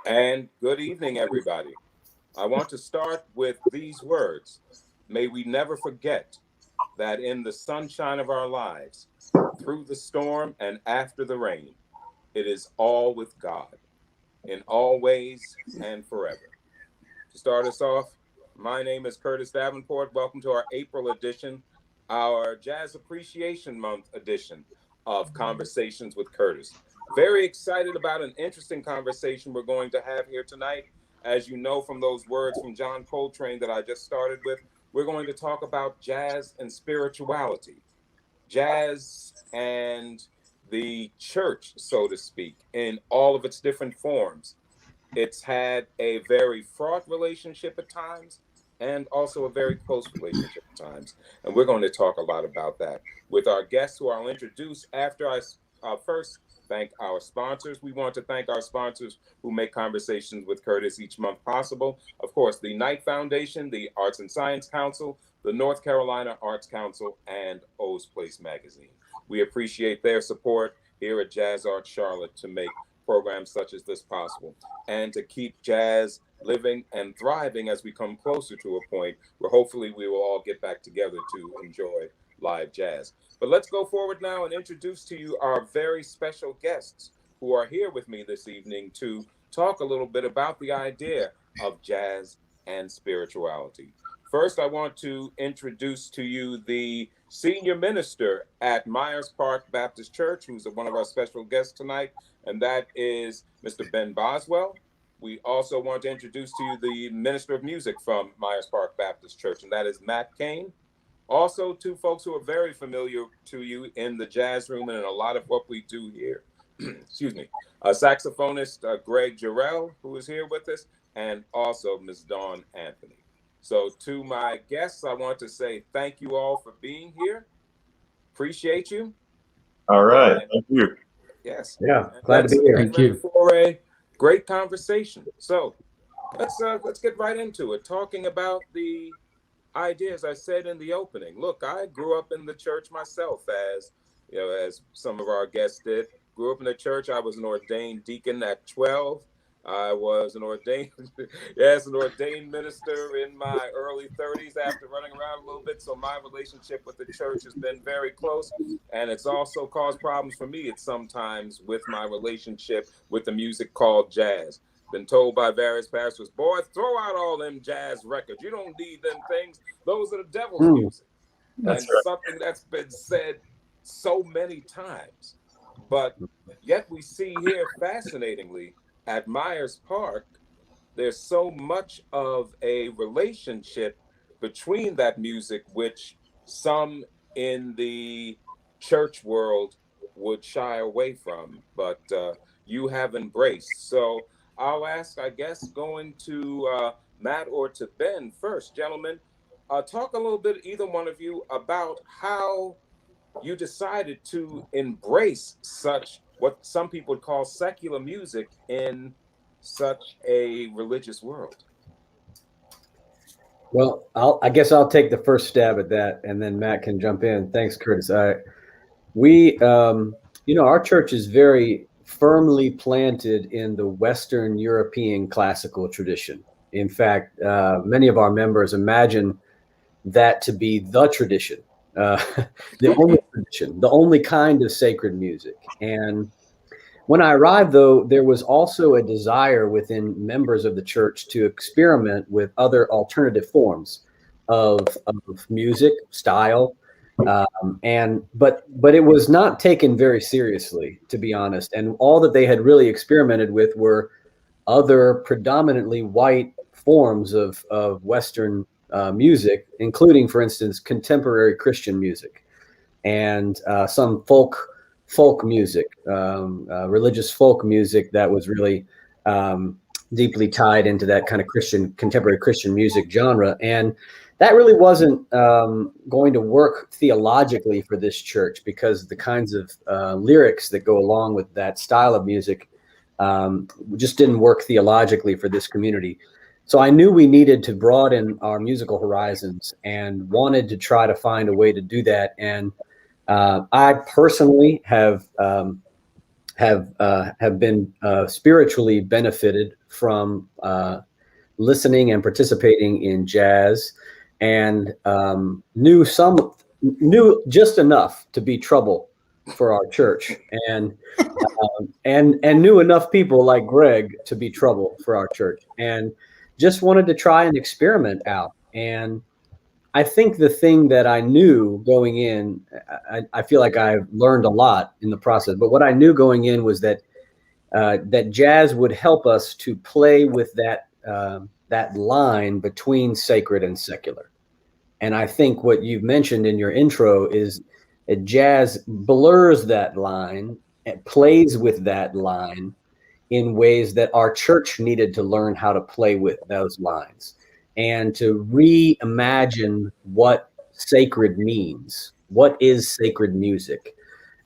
And good evening, everybody. I want to start with these words. May we never forget that in the sunshine of our lives, through the storm and after the rain, it is all with God, in all ways and forever. To start us off, my name is Curtis Davenport. Welcome to our April edition, our Jazz Appreciation Month edition of Conversations with Curtis. Very excited about an interesting conversation we're going to have here tonight. As you know from those words from John Coltrane that I just started with, we're going to talk about jazz and spirituality. Jazz and the church, so to speak, in all of its different forms. It's had a very fraught relationship at times and also a very close relationship at times. And we're going to talk a lot about that with our guests, who I'll introduce after I first thank our sponsors. We want to thank our sponsors who make Conversations with Curtis each month possible. Of course, the Knight Foundation, the Arts and Science Council, the North Carolina Arts Council, and O's Place Magazine. We appreciate their support here at JazzArts Charlotte to make programs such as this possible and to keep jazz living and thriving as we come closer to a point where hopefully we will all get back together to enjoy live jazz. But let's go forward now and introduce to you our very special guests who are here with me this evening to talk a little bit about the idea of jazz and spirituality. First, I want to introduce to you the senior minister at Myers Park Baptist Church, who's one of our special guests tonight, and that is Mr. Ben Boswell. We also want to introduce to you the minister of music from Myers Park Baptist Church, and that is Matt Caine. Also, two folks who are very familiar to you in the jazz room and in a lot of what we do here. Excuse me. Saxophonist Greg Jarrell, who is here with us, and also Ms. Dawn Anthony. So to my guests, I want to say thank you all for being here. Appreciate you. All right. Thank you. Yes. Yeah. Glad to be here. Thank you for a great conversation. So let's get right into it. Talking about the ideas I said in the opening. Look, I grew up in the church myself, as you know, as some of our guests did. Grew up in the church. I was an ordained deacon at 12. I was an ordained minister in my early 30s after running around a little bit. So my relationship with the church has been very close, and it's also caused problems for me at sometimes with my relationship with the music called jazz. Been told by various pastors, boy, throw out all them jazz records. You don't need them things. Those are the devil's music. That's and right. Something that's been said so many times. But yet we see here, fascinatingly, at Myers Park, there's so much of a relationship between that music, which some in the church world would shy away from, but you have embraced. So I'll ask, I guess, going to Matt or to Ben first. Gentlemen, talk a little bit, either one of you, about how you decided to embrace such what some people would call secular music in such a religious world. Well, I guess I'll take the first stab at that, and then Matt can jump in. Thanks, Curtis. Our church is very firmly planted in the Western European classical tradition. In fact, many of our members imagine that to be the tradition, the only tradition, the only kind of sacred music. And when I arrived, though, there was also a desire within members of the church to experiment with other alternative forms of music style. But it was not taken very seriously, to be honest. And all that they had really experimented with were other predominantly white forms of Western music, including, for instance, contemporary Christian music and some folk music, religious folk music that was really deeply tied into that kind of contemporary Christian music genre. And that really wasn't going to work theologically for this church, because the kinds of lyrics that go along with that style of music just didn't work theologically for this community. So I knew we needed to broaden our musical horizons and wanted to try to find a way to do that. And I personally have have been spiritually benefited from listening and participating in jazz, and knew just enough to be trouble for our church, and knew enough people like Greg to be trouble for our church, and just wanted to try and experiment out. And I think the thing that I knew going in, I feel like I've learned a lot in the process, but what I knew going in was that that jazz would help us to play with that line between sacred and secular. And I think what you've mentioned in your intro is that jazz blurs that line and plays with that line in ways that our church needed to learn how to play with those lines, and to reimagine what sacred means. What is sacred music?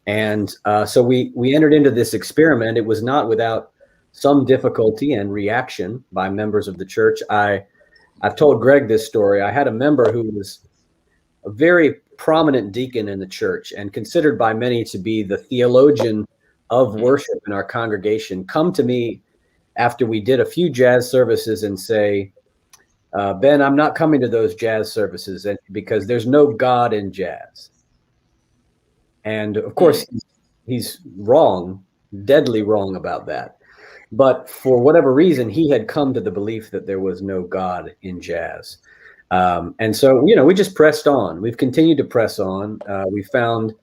And so we entered into this experiment. It was not without some difficulty and reaction by members of the church. I've told Greg this story. I had a member who was a very prominent deacon in the church and considered by many to be the theologian of worship in our congregation come to me after we did a few jazz services and say, Ben, I'm not coming to those jazz services because there's no God in jazz. And of course, he's wrong, deadly wrong about that. But for whatever reason, he had come to the belief that there was no God in jazz. And so, we just pressed on. We've continued to press on. We found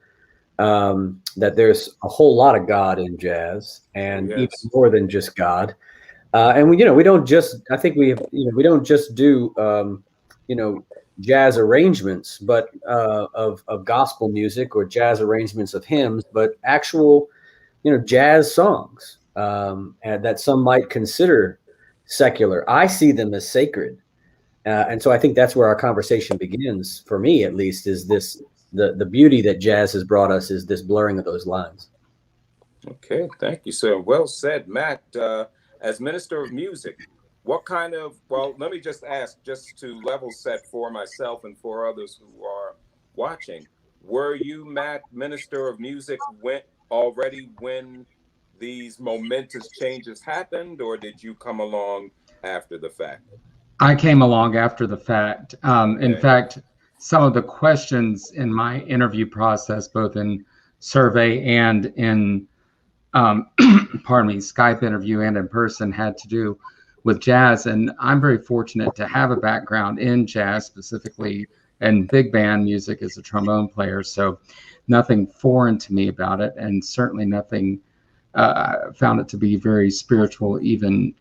that there's a whole lot of God in jazz, and even more than just God. And we don't just, I think we don't just do, jazz arrangements, but of gospel music or jazz arrangements of hymns, but actual, jazz songs and that some might consider secular. I see them as sacred. And so I think that's where our conversation begins, for me at least, is this, the beauty that jazz has brought us is this blurring of those lines. Okay, thank you, sir. Well said, Matt. As minister of music, what kind of, let me just ask, just to level set for myself and for others who are watching, were you, Matt, minister of music when these momentous changes happened, or did you come along after the fact? I came along after the fact. In fact, some of the questions in my interview process, both in survey and in Skype interview and in person, had to do with jazz. And I'm very fortunate to have a background in jazz, specifically in big band music as a trombone player. So nothing foreign to me about it, and certainly nothing, found it to be very spiritual even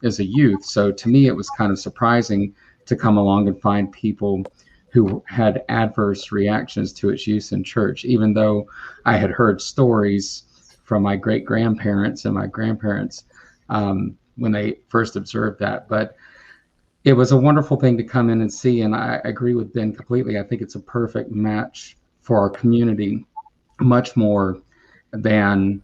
as a youth. So to me, it was kind of surprising to come along and find people who had adverse reactions to its use in church, even though I had heard stories from my great-grandparents and my grandparents when they first observed that. But it was a wonderful thing to come in and see, and I agree with Ben completely. I think it's a perfect match for our community, much more than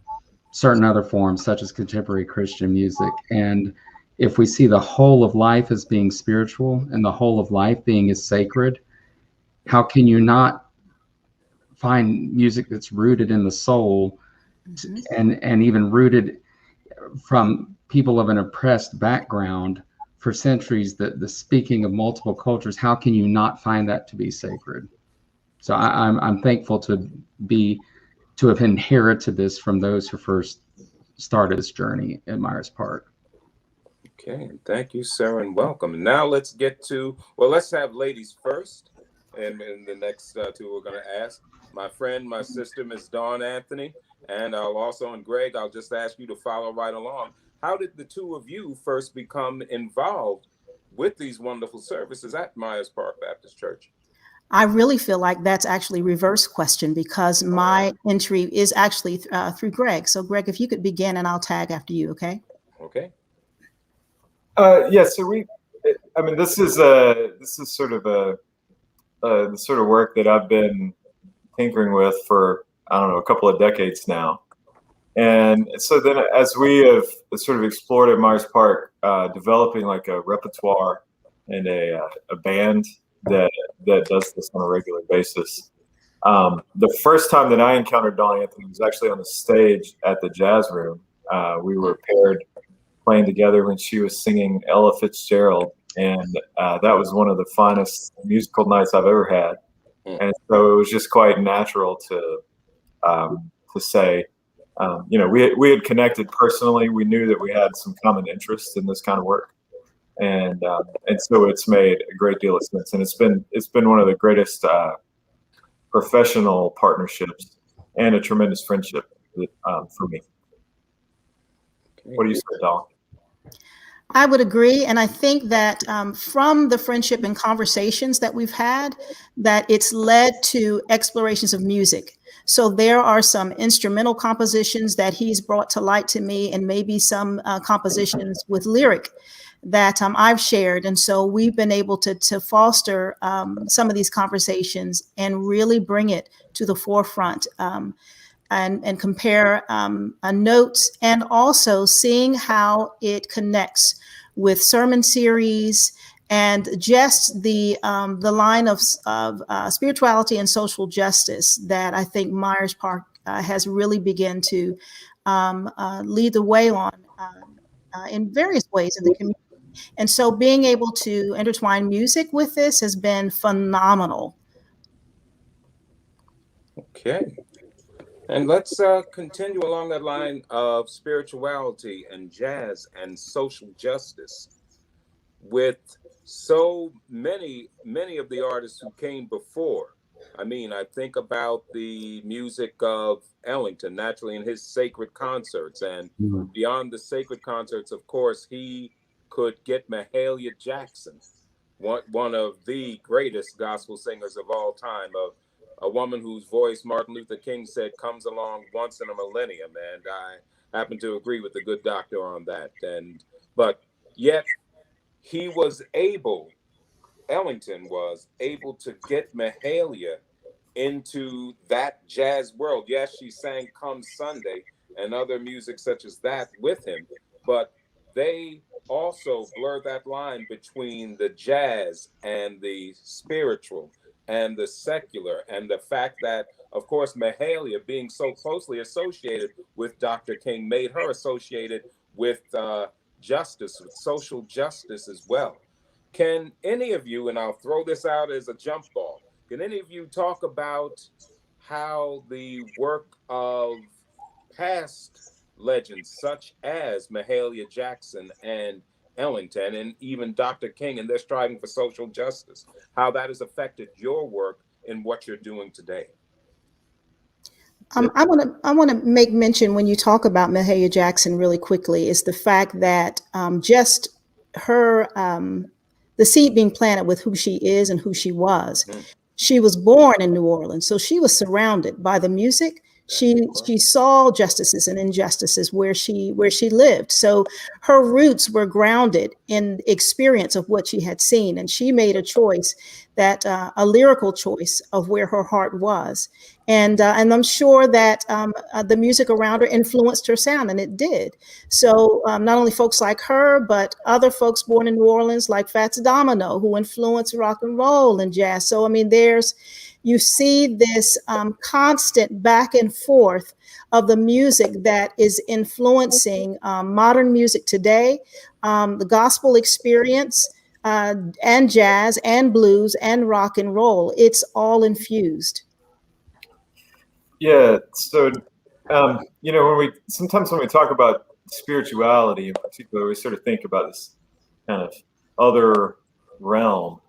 certain other forms, such as contemporary Christian music. And if we see the whole of life as being spiritual and the whole of life being as sacred, how can you not find music that's rooted in the soul, and even rooted from people of an oppressed background for centuries, the speaking of multiple cultures? How can you not find that to be sacred? So I'm thankful to have inherited this from those who first started this journey at Myers Park. Okay, thank you, sir, and welcome. Now let's get to, let's have ladies first, and the next two we're going to ask. My friend, my sister, Ms. Dawn Anthony, and Greg, I'll just ask you to follow right along. How did the two of you first become involved with these wonderful services at Myers Park Baptist Church? I really feel like that's actually a reverse question, because my entry is actually through Greg. So Greg, if you could begin and I'll tag after you, okay? Okay. So this is sort of the sort of work that I've been tinkering with for, a couple of decades now. And so then as we have sort of explored at Myers Park, developing like a repertoire and a band that does this on a regular basis, The first time that I encountered Dawn Anthony was actually on the stage at the Jazz Room. We were paired playing together when she was singing Ella Fitzgerald, and that was one of the finest musical nights I've ever had. And so it was just quite natural to say, we had connected personally. We knew that we had some common interest in this kind of work, and so it's made a great deal of sense. And it's been one of the greatest professional partnerships and a tremendous friendship for me. What do you say, Dawn? I would agree. And I think that from the friendship and conversations that we've had, that it's led to explorations of music. So there are some instrumental compositions that he's brought to light to me, and maybe some compositions with lyric that I've shared. And so we've been able to foster some of these conversations and really bring it to the forefront. And compare notes, and also seeing how it connects with sermon series and just the line of spirituality and social justice that I think Myers Park has really begun to lead the way on in various ways in the community. And so being able to intertwine music with this has been phenomenal. Okay. And let's continue along that line of spirituality and jazz and social justice with so many of the artists who came before. I mean, I think about the music of Ellington, naturally, in his sacred concerts. And beyond the sacred concerts, of course, he could get Mahalia Jackson, one of the greatest gospel singers of all time, a woman whose voice Martin Luther King said comes along once in a millennium, and I happen to agree with the good doctor on that. But yet Ellington was able to get Mahalia into that jazz world. Yes, she sang Come Sunday and other music such as that with him, but they also blur that line between the jazz and the spiritual and the secular, and the fact that, of course, Mahalia, being so closely associated with Dr. King, made her associated with justice, with social justice as well. Can any of you, and I'll throw this out as a jump ball, can any of you talk about how the work of past legends such as Mahalia Jackson and Ellington and even Dr. King and their striving for social justice, how that has affected your work and what you're doing today? I want to make mention, when you talk about Mahalia Jackson really quickly, is the fact that just her, the seed being planted with who she is and who she was. She was born in New Orleans, so she was surrounded by the music. She saw justices and injustices where she lived. So her roots were grounded in experience of what she had seen, and she made a choice, that a lyrical choice of where her heart was. And I'm sure that the music around her influenced her sound, and it did. So not only folks like her, but other folks born in New Orleans like Fats Domino, who influenced rock and roll and jazz. So I mean, you see this constant back and forth of the music that is influencing modern music today, the gospel experience, and jazz and blues and rock and roll. It's all infused. Yeah. So, sometimes when we talk about spirituality in particular, we sort of think about this kind of other realm.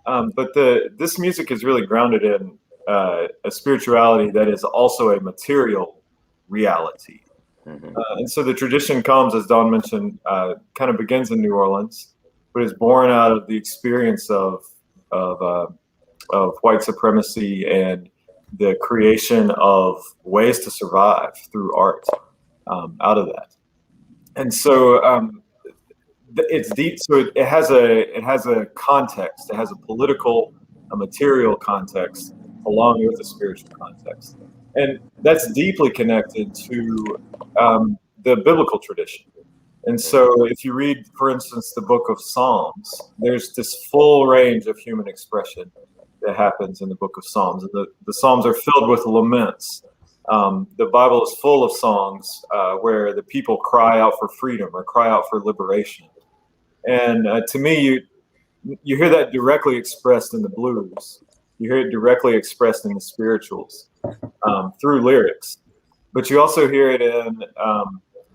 But this music is really grounded in a spirituality that is also a material reality. And so the tradition comes, as Dawn mentioned, kind of begins in New Orleans, but is born out of the experience of white supremacy and the creation of ways to survive through art out of that. And so it's deep. So it has a context. It has a political, a material context, along with a spiritual context, and that's deeply connected to the biblical tradition. And so, if you read, for instance, the book of Psalms, there's this full range of human expression that happens in the book of Psalms. And the Psalms are filled with laments. The Bible is full of songs where the people cry out for freedom or cry out for liberation. And to me, you hear that directly expressed in the blues. You hear it directly expressed in the spirituals through lyrics. But you also hear it in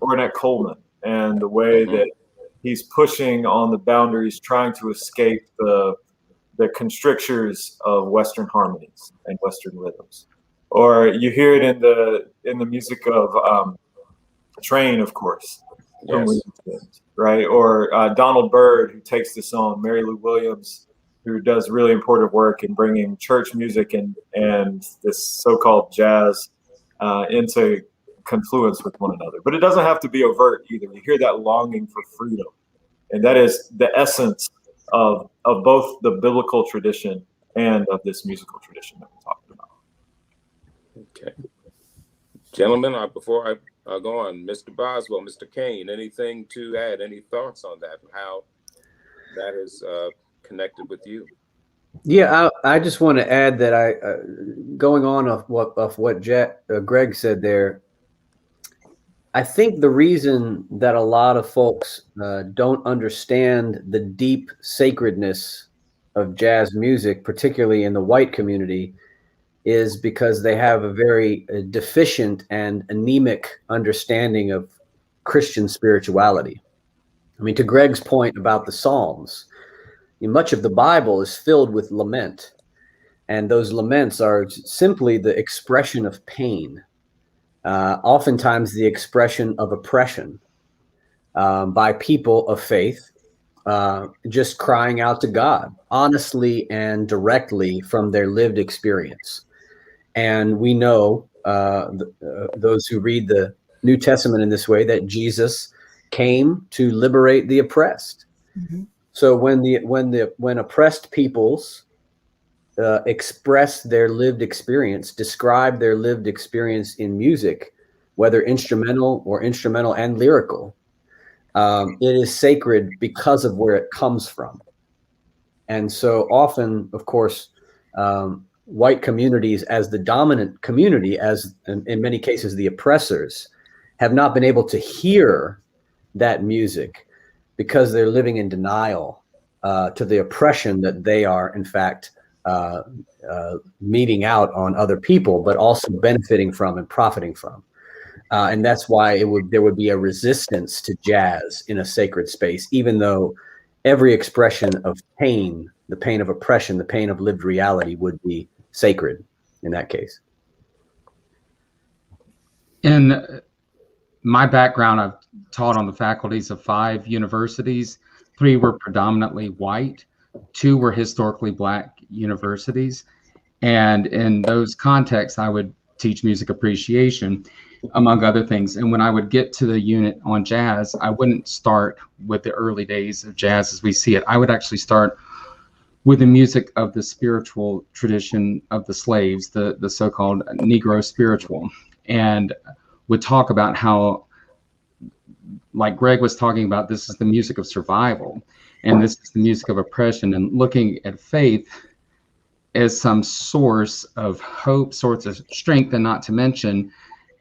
Ornette Coleman and the way that he's pushing on the boundaries, trying to escape the constrictures of Western harmonies and Western rhythms. Or you hear it in the music of Train, of course, Yes. right? Or Donald Byrd, who takes this on, Mary Lou Williams, who does really important work in bringing church music and this so-called jazz into confluence with one another. But it doesn't have to be overt either. You hear that longing for freedom, and that is the essence of both the biblical tradition and of this musical tradition that we're talking about. Okay. Gentlemen, before I go on, Mr. Boswell, Mr. Caine, anything to add? Any thoughts on that? How that is connected with you? Yeah, I just want to add that going on of what Greg said there, I think the reason that a lot of folks don't understand the deep sacredness of jazz music, particularly in the white community, is because they have a very deficient and anemic understanding of Christian spirituality. I mean, to Greg's point about the Psalms, much of the Bible is filled with lament, and those laments are simply the expression of pain, oftentimes the expression of oppression by people of faith, just crying out to God honestly and directly from their lived experience. And we know, those who read the New Testament in this way, that Jesus came to liberate the oppressed. Mm-hmm. So when oppressed peoples express their lived experience, describe their lived experience in music, whether instrumental and lyrical, it is sacred because of where it comes from. And so often, of course, white communities as the dominant community, as in many cases the oppressors, have not been able to hear that music because they're living in denial to the oppression that they are, in fact, meting out on other people, but also benefiting from and profiting from. And that's why there would be a resistance to jazz in a sacred space, even though every expression of pain, the pain of oppression, the pain of lived reality, would be sacred in that case. In my background, I've taught on the faculties of 5 universities. 3 were predominantly white, 2 were historically Black universities. And in those contexts, I would teach music appreciation, among other things. And when I would get to the unit on jazz, I wouldn't start with the early days of jazz as we see it. I would actually start with the music of the spiritual tradition of the slaves, the so-called Negro spiritual, and would talk about how, like Greg was talking about, this is the music of survival, and this is the music of oppression, and looking at faith as some source of hope, source of strength, and not to mention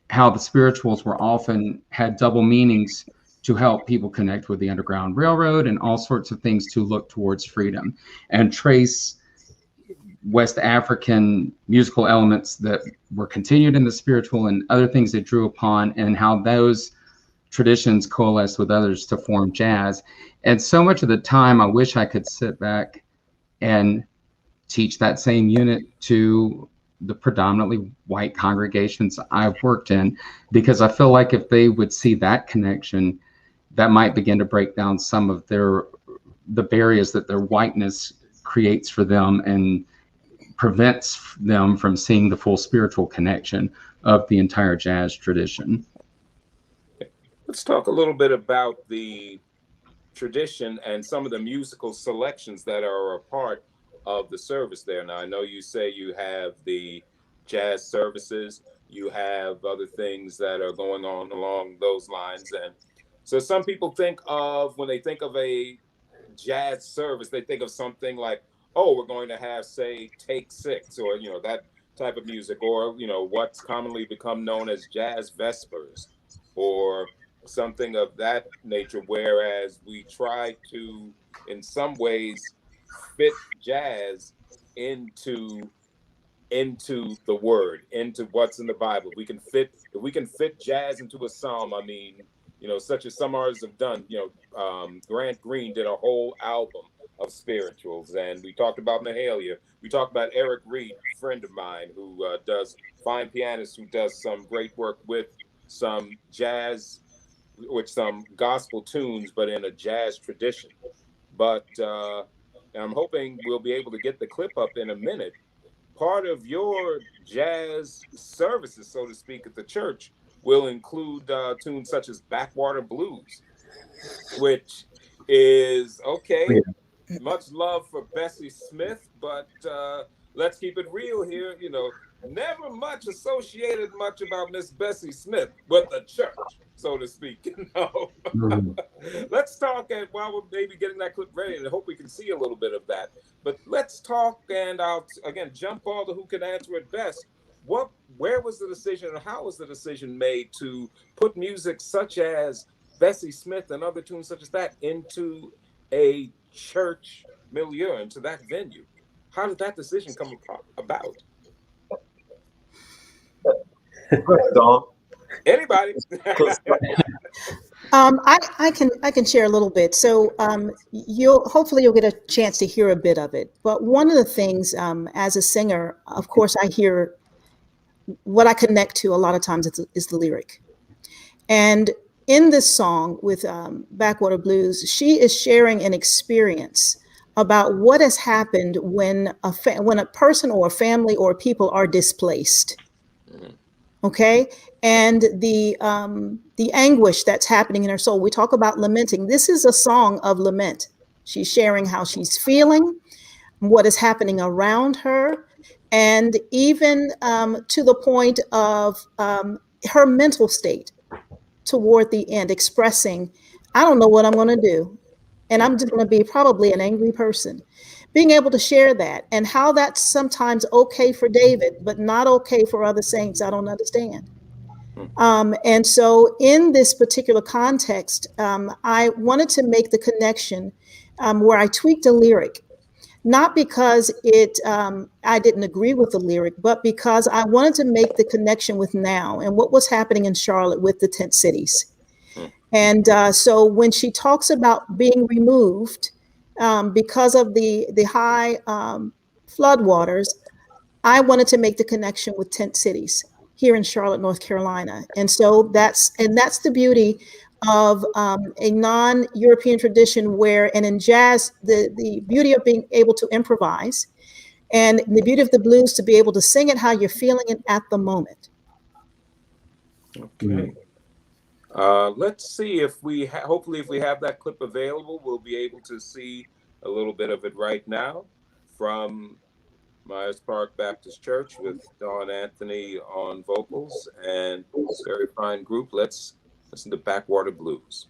how the spirituals were often had double meanings to help people connect with the Underground Railroad and all sorts of things to look towards freedom and trace West African musical elements that were continued in the spiritual and other things they drew upon, and how those traditions coalesced with others to form jazz. And so much of the time, I wish I could sit back and teach that same unit to the predominantly white congregations I've worked in, because I feel like if they would see that connection, that might begin to break down some of the barriers that their whiteness creates for them and prevents them from seeing the full spiritual connection of the entire jazz tradition. Let's talk a little bit about the tradition and some of the musical selections that are a part of the service there. Now, I know you say you have the jazz services, you have other things that are going on along those lines. And so some people think of, when they think of a jazz service, they think of something like oh, we're going to have, say, Take Six, or, that type of music, or, what's commonly become known as jazz vespers, or something of that nature, whereas we try to, in some ways, fit jazz into the word, into what's in the Bible. If we can fit jazz into a psalm, I mean, such as some artists have done. Grant Green did a whole album of spirituals, and we talked about Mahalia. We talked about Eric Reed, a friend of mine, who does fine pianist, who does some great work with some jazz, with some gospel tunes, but in a jazz tradition. But I'm hoping we'll be able to get the clip up in a minute. Part of your jazz services, so to speak, at the church will include tunes such as Backwater Blues, which is okay. Much love for Bessie Smith, but let's keep it real here. Never much associated much about Miss Bessie Smith with the church, so to speak. Let's talk, and while we're maybe getting that clip ready, and I hope we can see a little bit of that. But let's talk, and I'll again jump all the who can answer it best. Where was the decision, and how was the decision made to put music such as Bessie Smith and other tunes such as that into a church milieu, into that venue? How did that decision come about? Dom? Anybody? I can share a little bit. So hopefully you'll get a chance to hear a bit of it. But one of the things as a singer, of course, I hear what I connect to a lot of times is the lyric. And in this song with Backwater Blues, she is sharing an experience about what has happened when a person or a family or people are displaced. Okay, and the anguish that's happening in her soul. We talk about lamenting. This is a song of lament. She's sharing how she's feeling, what is happening around her, and even to the point of her mental state toward the end, expressing, I don't know what I'm going to do, and I'm just going to be probably an angry person. Being able to share that, and how that's sometimes okay for David, but not okay for other saints, I don't understand. And so in this particular context, I wanted to make the connection where I tweaked a lyric, not because I didn't agree with the lyric, but because I wanted to make the connection with now and what was happening in Charlotte with the tent cities. And so when she talks about being removed, because of the high floodwaters, I wanted to make the connection with tent cities here in Charlotte, North Carolina. And so that's the beauty of a non-European tradition and in jazz, the beauty of being able to improvise, and the beauty of the blues to be able to sing it how you're feeling it at the moment. Okay. Let's see if hopefully if we have that clip available, we'll be able to see a little bit of it right now from Myers Park Baptist Church with Dawn Anthony on vocals and very fine group. Let's listen to Backwater Blues.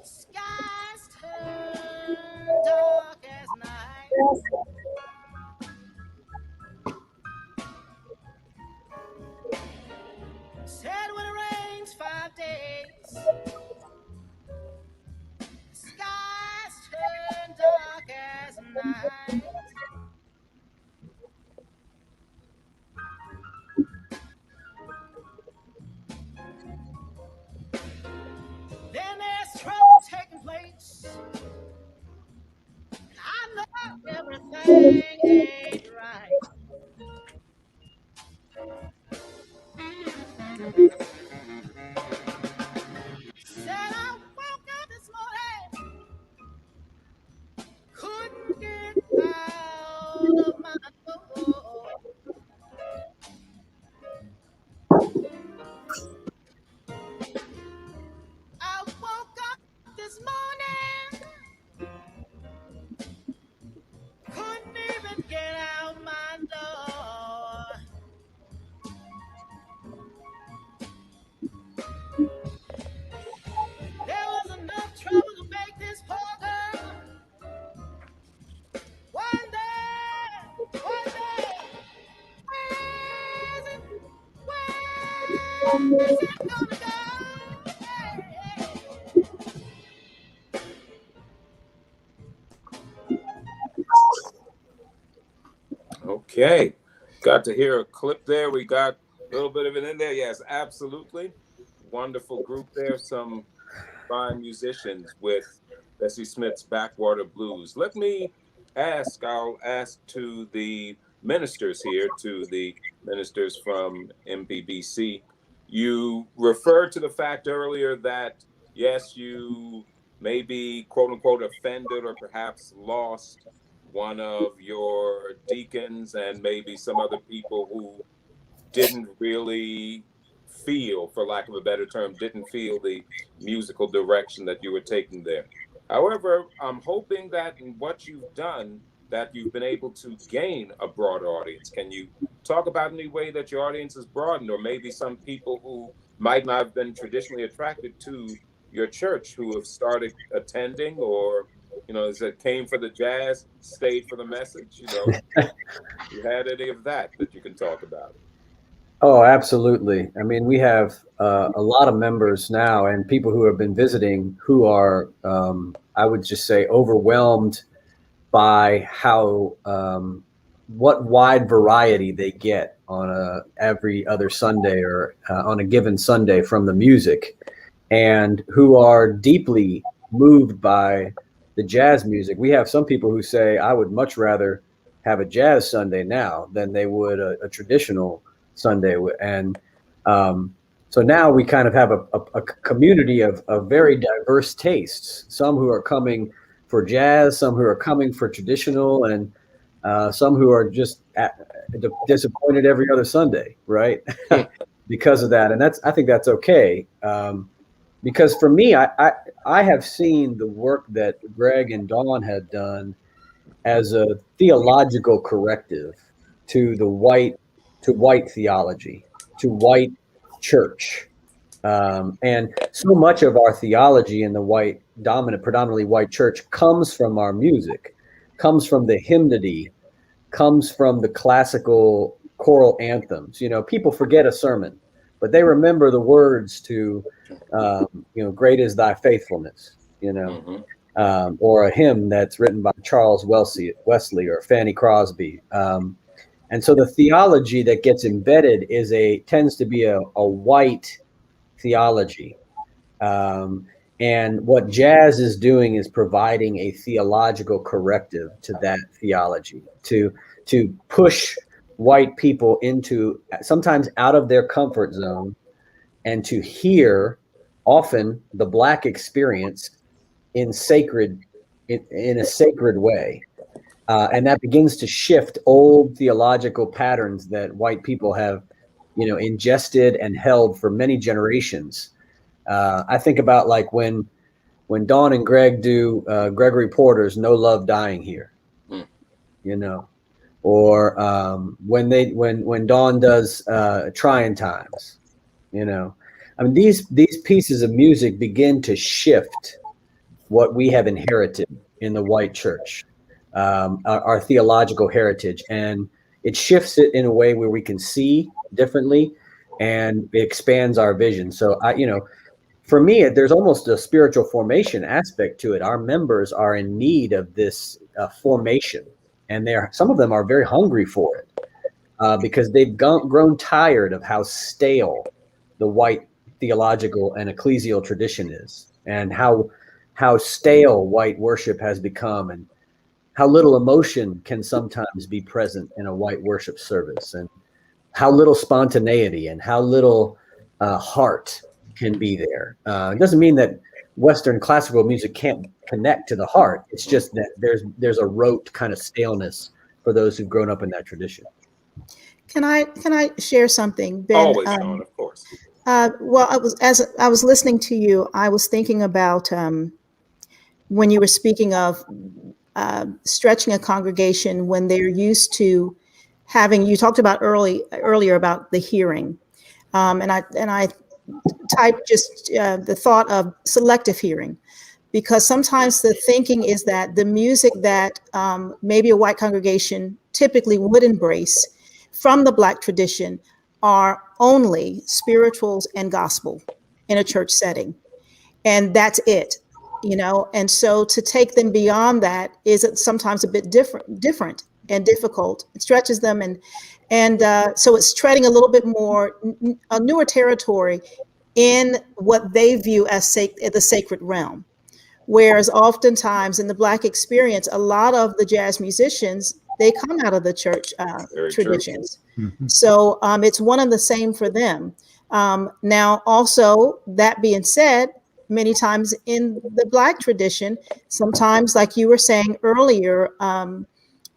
Skies turn dark as night. Said when it rains 5 days, skies turn dark as night. Then there's trouble taking place. I know everything ain't right. Said I woke up this morning, couldn't get out of my door. Okay, got to hear a clip there. We got a little bit of it in there. Yes, absolutely. Wonderful group there. Some fine musicians with Bessie Smith's Backwater Blues. Let me I'll ask to the ministers here, to the ministers from MBBC. You referred to the fact earlier that, yes, you may be, quote unquote, offended or perhaps lost one of your deacons and maybe some other people who didn't really feel, for lack of a better term, didn't feel the musical direction that you were taking there. However, I'm hoping that in what you've done, that you've been able to gain a broader audience. Can you talk about any way that your audience has broadened, or maybe some people who might not have been traditionally attracted to your church who have started attending, or, you know, as it came for the jazz, stayed for the message? You know, you had any of that you can talk about? Oh, absolutely. I mean, we have a lot of members now and people who have been visiting who are, I would just say, overwhelmed by how what wide variety they get on every other Sunday or on a given Sunday from the music, and who are deeply moved by the jazz music. We have some people who say, I would much rather have a jazz Sunday now than they would a traditional Sunday. And so now we kind of have a community of very diverse tastes, some who are coming for jazz, some who are coming for traditional, and some who are just disappointed every other Sunday, right? Because of that. And I think that's okay. Because for me, I have seen the work that Greg and Dawn had done as a theological corrective to white theology, to white church. And so much of our theology in the predominantly white church comes from our music, comes from the hymnody, comes from the classical choral anthems. You know, people forget a sermon, but they remember the words to, great is thy faithfulness, or a hymn that's written by Charles Wesley or Fanny Crosby. And so the theology that gets embedded tends to be a white theology. And what jazz is doing is providing a theological corrective to that theology, to push white people into sometimes out of their comfort zone and to hear often the Black experience in a sacred way. And that begins to shift old theological patterns that white people have, ingested and held for many generations. I think about like when Dawn and Greg do Gregory Porter's "No Love Dying Here," or when Dawn does "Trying Times," I mean, these pieces of music begin to shift what we have inherited in the white church. Our theological heritage, and it shifts it in a way where we can see differently, and it expands our vision. So for me, there's almost a spiritual formation aspect to it. Our members are in need of this formation, and some of them are very hungry for it because they've grown tired of how stale the white theological and ecclesial tradition is, and how stale white worship has become, and how little emotion can sometimes be present in a white worship service, and how little spontaneity and how little heart can be there. It doesn't mean that Western classical music can't connect to the heart. It's just that there's a rote kind of staleness for those who've grown up in that tradition. Can I share something, Ben? Always, Dawn, of course. Well, as I was listening to you, I was thinking about when you were speaking of stretching a congregation when they're used to having. You talked about earlier about the hearing, and I typed just the thought of selective hearing, because sometimes the thinking is that the music that maybe a white congregation typically would embrace from the Black tradition are only spirituals and gospel in a church setting. And that's it, you know? And so to take them beyond that is sometimes a bit different and difficult. It stretches them. And so it's treading a little bit more, a newer territory in what they view as the sacred realm. Whereas oftentimes in the Black experience, a lot of the jazz musicians, they come out of the church traditions. Mm-hmm. So it's one and the same for them. Now, also, that being said, many times in the Black tradition, sometimes, like you were saying earlier,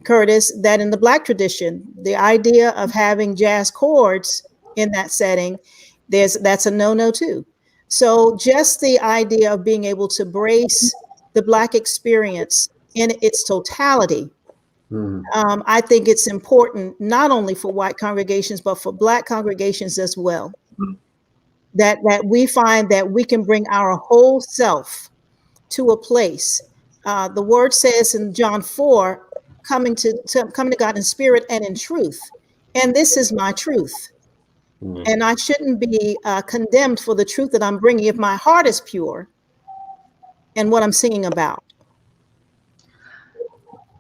Curtis, that in the Black tradition, the idea of having jazz chords in that setting, that's a no-no too. So just the idea of being able to brace the Black experience in its totality, I think it's important not only for white congregations, but for Black congregations as well. That we find that we can bring our whole self to a place. The word says in John 4, coming to God in spirit and in truth. And this is my truth. And I shouldn't be condemned for the truth that I'm bringing if my heart is pure and what I'm singing about.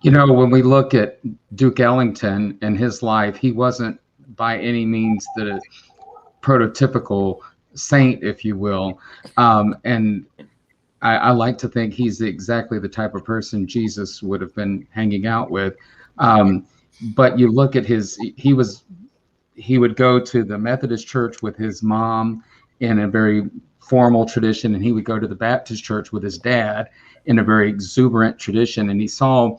You know, when we look at Duke Ellington and his life, he wasn't by any means the prototypical saint, if you will. And I like to think he's exactly the type of person Jesus would have been hanging out with. But you look at he would go to the Methodist church with his mom in a very formal tradition, and he would go to the Baptist church with his dad in a very exuberant tradition. And he saw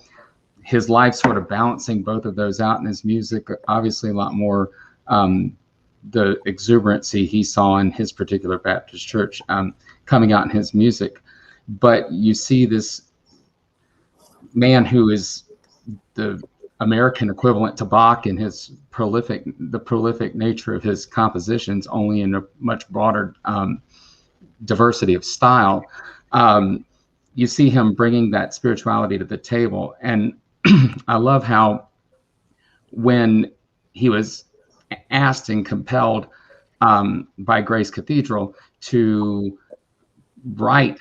his life sort of balancing both of those out in his music, obviously a lot more the exuberancy he saw in his particular Baptist church coming out in his music. But you see this man who is the American equivalent to Bach in the prolific nature of his compositions, only in a much broader diversity of style. You see him bringing that spirituality to the table. And I love how when he was asked and compelled by Grace Cathedral to write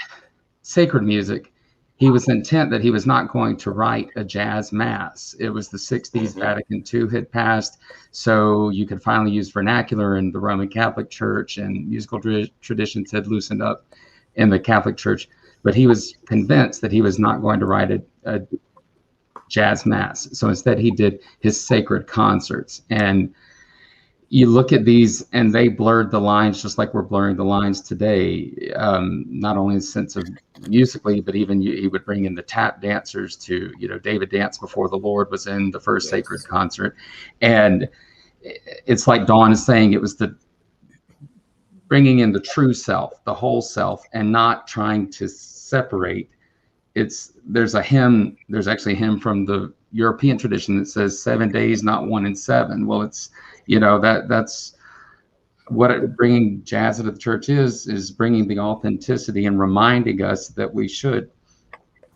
sacred music, he was intent that he was not going to write a jazz mass. It was the 60s, Vatican II had passed, so you could finally use vernacular in the Roman Catholic Church, and musical traditions had loosened up in the Catholic Church. But he was convinced that he was not going to write a jazz mass. So instead he did his sacred concerts. And you look at these and they blurred the lines just like we're blurring the lines today, not only in the sense of musically, but even he would bring in the tap dancers to, David Dance Before the Lord was in the first sacred concert. And it's like Dawn is saying, it was the bringing in the true self, the whole self, and not trying to separate. There's actually a hymn from the European tradition that says 7 days, not 1 and 7. Well, it's, that's what bringing jazz into the church is bringing the authenticity and reminding us that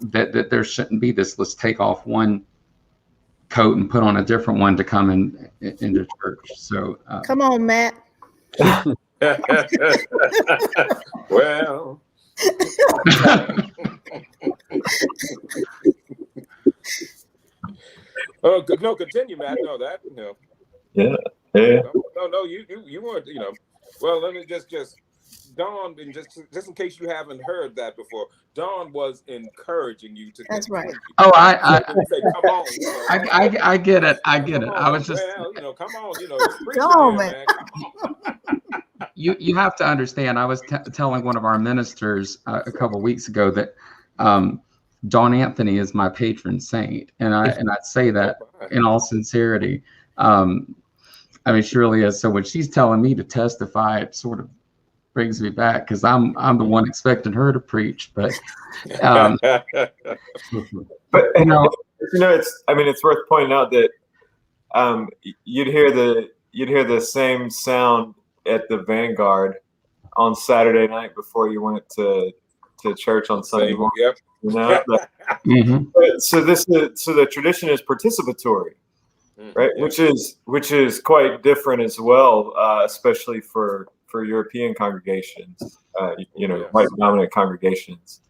that there shouldn't be this, let's take off one coat and put on a different one to come into church. So come on, Matt. Well. Oh, good. No, continue, Matt. No, that, Yeah. No, you weren't, Well, let me just Dawn, and just in case you haven't heard that before, Dawn was encouraging you to. That's right. Oh, I say, come on. I get it. I get it. I was just. Well, come on. Come on, man. You have to understand. I was telling one of our ministers a couple of weeks ago that Dawn Anthony is my patron saint, and I say that in all sincerity. She really is. So when she's telling me to testify, it sort of brings me back because I'm the one expecting her to preach. But it's worth pointing out that you'd hear the same sound at the Vanguard on Saturday night before you went to church on Sunday morning. Yep. So the tradition is participatory. right? Yeah. Which is quite different as well, especially for European congregations, Yes. white dominant congregations.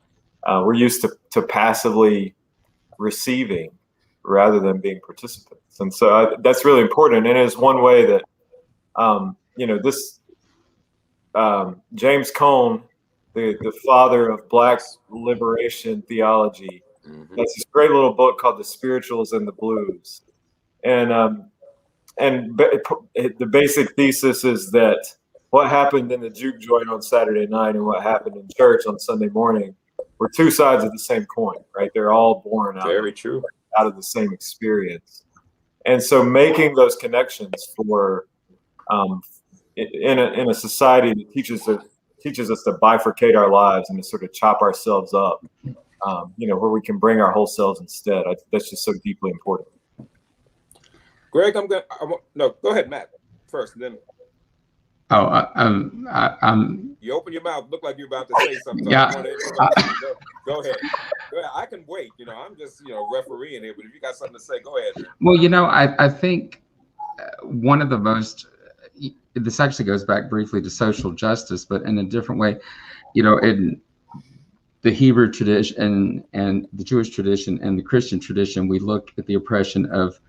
We're used to passively receiving rather than being participants, and so that's really important. And it is one way that this James Cone, the father of Black liberation theology, has this great little book called "The Spirituals and the Blues," and the basic thesis is that what happened in the juke joint on Saturday night and what happened in church on Sunday morning were two sides of the same coin, right? They're all born out of the same experience, and so making those connections for in a society that teaches us to bifurcate our lives and to sort of chop ourselves up, where we can bring our whole selves instead. That's just so deeply important. Greg, no, go ahead, Matt, first, and then. You open your mouth, look like you're about to say something. Yeah. Go ahead. I can wait. I'm just, refereeing here, but if you got something to say, go ahead. Well, I think one of the most, this actually goes back briefly to social justice, but in a different way, in the Hebrew tradition and the Jewish tradition and the Christian tradition, we look at the oppression of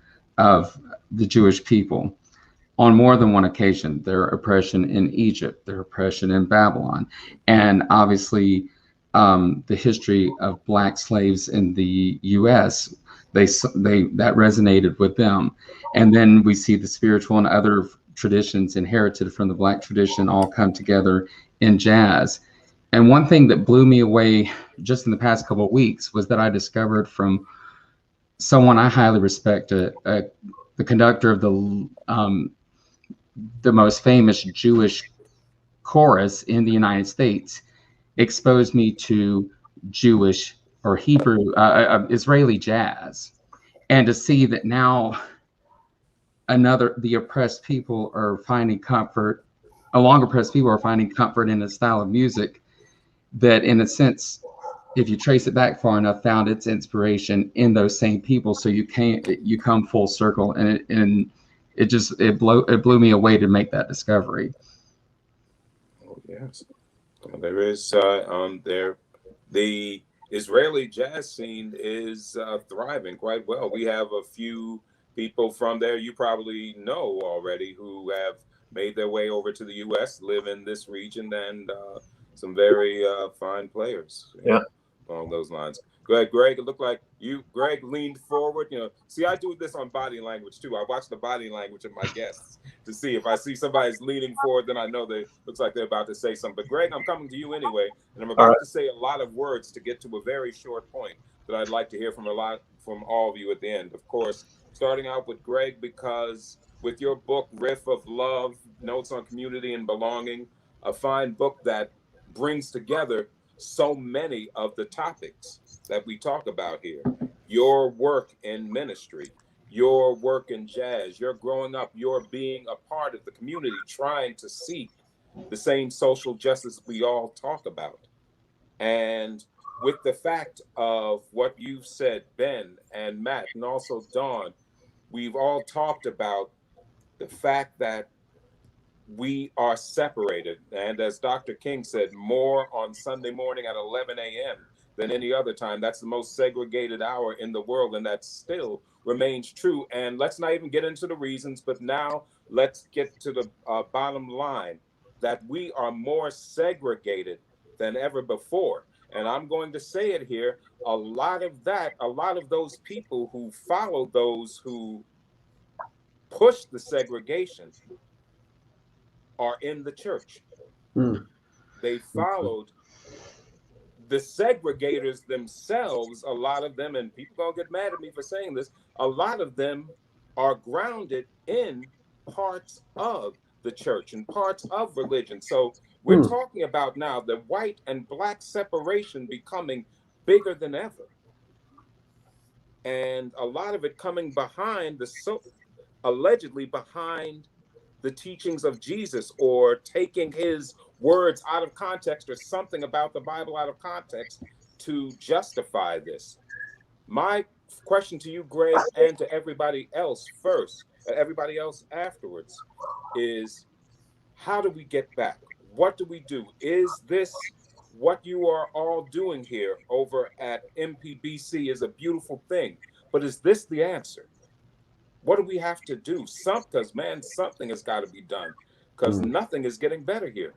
the Jewish people on more than one occasion. Their oppression in Egypt, their oppression in Babylon, and obviously the history of Black slaves in the U.S., that resonated with them. And then we see the spiritual and other traditions inherited from the Black tradition all come together in jazz. And one thing that blew me away just in the past couple of weeks was that I discovered from someone I highly respect, the conductor of the most famous Jewish chorus in the United States, exposed me to Jewish or Hebrew, Israeli jazz, and to see that now the oppressed people are finding comfort, oppressed people are finding comfort in a style of music that, in a sense, if you trace it back far enough, found its inspiration in those same people. So you come full circle, and it blew me away to make that discovery. Oh yes, well, there is the Israeli jazz scene is thriving quite well. We have a few people from there you probably know already who have made their way over to the U.S., live in this region, and some very fine players. Along those lines. Go ahead, Greg. It looked like Greg leaned forward. See, I do this on body language too. I watch the body language of my guests to see if I see somebody's leaning forward, then I know looks like they're about to say something. But Greg, I'm coming to you anyway, and I'm about to say a lot of words to get to a very short point that I'd like to hear from all of you at the end. Of course, starting out with Greg, because with your book, Riff of Love, Notes on Community and Belonging, a fine book that brings together so many of the topics that we talk about here. Your work in ministry, your work in jazz, your growing up, your being a part of the community, trying to seek the same social justice we all talk about. And with the fact of what you've said, Ben and Matt, and also Dawn, we've all talked about the fact that we are separated. And as Dr. King said, more on Sunday morning at 11 a.m. than any other time. That's the most segregated hour in the world, and that still remains true. And let's not even get into the reasons, but now let's get to the bottom line, that we are more segregated than ever before. And I'm going to say it here, a lot of those people who follow those who push the segregation are in the church. They followed the segregators themselves, a lot of them, and people gonna get mad at me for saying this, a lot of them are grounded in parts of the church and parts of religion. So we're talking about now the white and Black separation becoming bigger than ever. And a lot of it coming behind allegedly behind the teachings of Jesus, or taking his words out of context or something about the Bible out of context to justify this. My question to you, Greg, and to everybody else first, and everybody else afterwards, is how do we get back? What do we do? Is this what you are all doing here over at MPBC is a beautiful thing, but is this the answer? What do we have to do? Because, man, something has got to be done, because nothing is getting better here.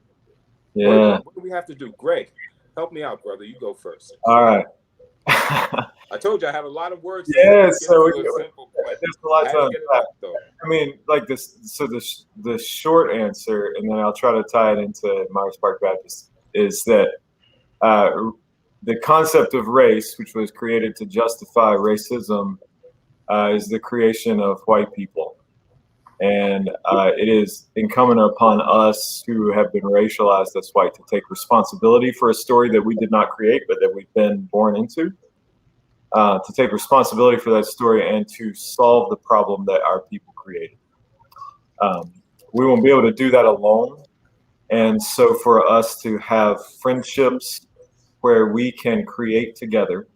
Yeah. What do we have to do? Greg, help me out, brother. You go first. All right. I told you I have a lot of words. Yeah, so there's a lot to unpack. I mean, like this. So the short answer, and then I'll try to tie it into Myers Park Baptist, is that the concept of race, which was created to justify racism, is the creation of white people. And it is incumbent upon us who have been racialized as white to take responsibility for a story that we did not create, but that we've been born into, to take responsibility for that story and to solve the problem that our people created. We won't be able to do that alone. And so for us to have friendships where we can create together,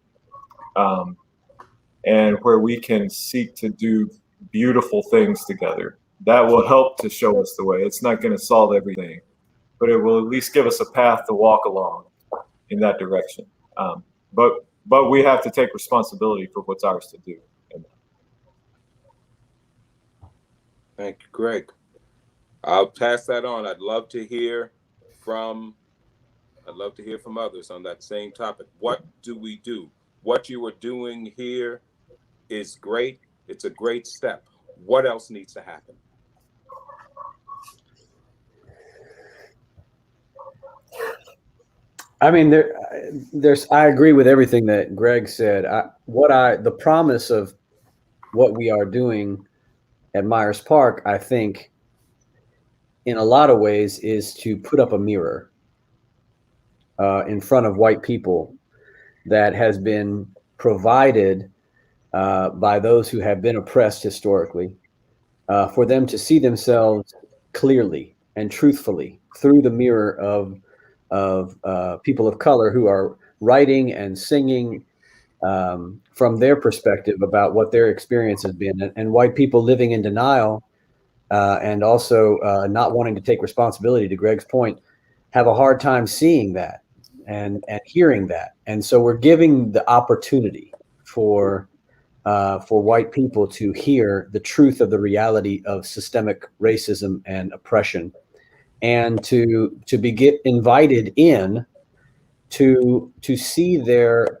and where we can seek to do beautiful things together, that will help to show us the way. It's not going to solve everything, but it will at least give us a path to walk along in that direction. But we have to take responsibility for what's ours to do. Thank you, Greg. I'll pass that on. I'd love to hear from others on that same topic. What do we do? What you are doing here is great. It's a great step. What else needs to happen? I mean, I agree with everything that Greg said. The promise of what we are doing at Myers Park, I think, in a lot of ways, is to put up a mirror in front of white people that has been provided by those who have been oppressed historically, for them to see themselves clearly and truthfully through the mirror of people of color who are writing and singing from their perspective about what their experience has been, and white people living in denial and also not wanting to take responsibility, to Greg's point, have a hard time seeing that and hearing that. And so we're giving the opportunity for white people to hear the truth of the reality of systemic racism and oppression, and to get invited in to see their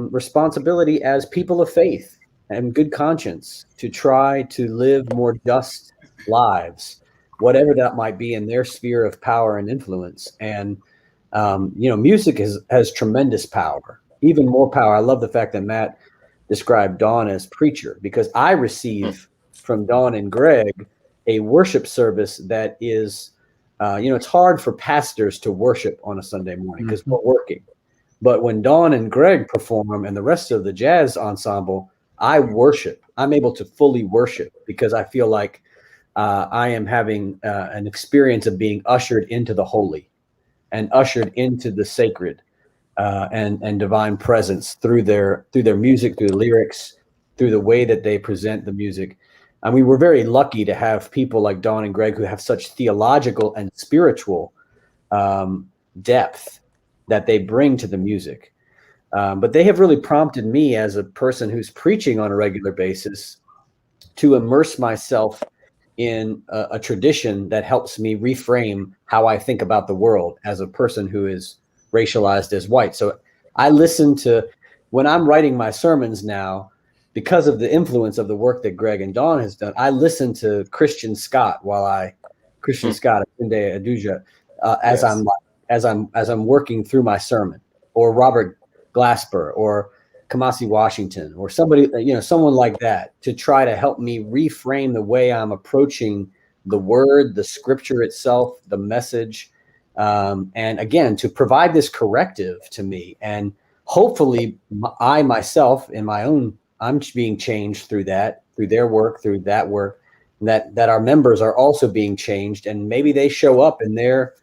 responsibility as people of faith and good conscience, to try to live more just lives, whatever that might be in their sphere of power and influence. And music has tremendous power, even more power. I love the fact that Matt described Dawn as preacher, because I receive from Dawn and Greg a worship service that is, it's hard for pastors to worship on a Sunday morning because we're working. But when Dawn and Greg perform and the rest of the jazz ensemble, I worship. I'm able to fully worship because I feel like I am having an experience of being ushered into the holy and ushered into the sacred and divine presence through their music, through the lyrics, through the way that they present the music. I mean, we're very lucky to have people like Dawn and Greg who have such theological and spiritual depth that they bring to the music. But they have really prompted me as a person who's preaching on a regular basis to immerse myself in a tradition that helps me reframe how I think about the world as a person who is racialized as white. So I listen to, when I'm writing my sermons now, because of the influence of the work that Greg and Dawn has done, I listen to Christian Scott Scott, as I'm working through my sermon, or Robert Glasper, or Kamasi Washington, or somebody, someone like that, to try to help me reframe the way I'm approaching the word, the scripture itself, the message, and again, to provide this corrective to me. And hopefully I myself in my own, I'm being changed through that, through their work, through that work, that our members are also being changed, and maybe they show up in their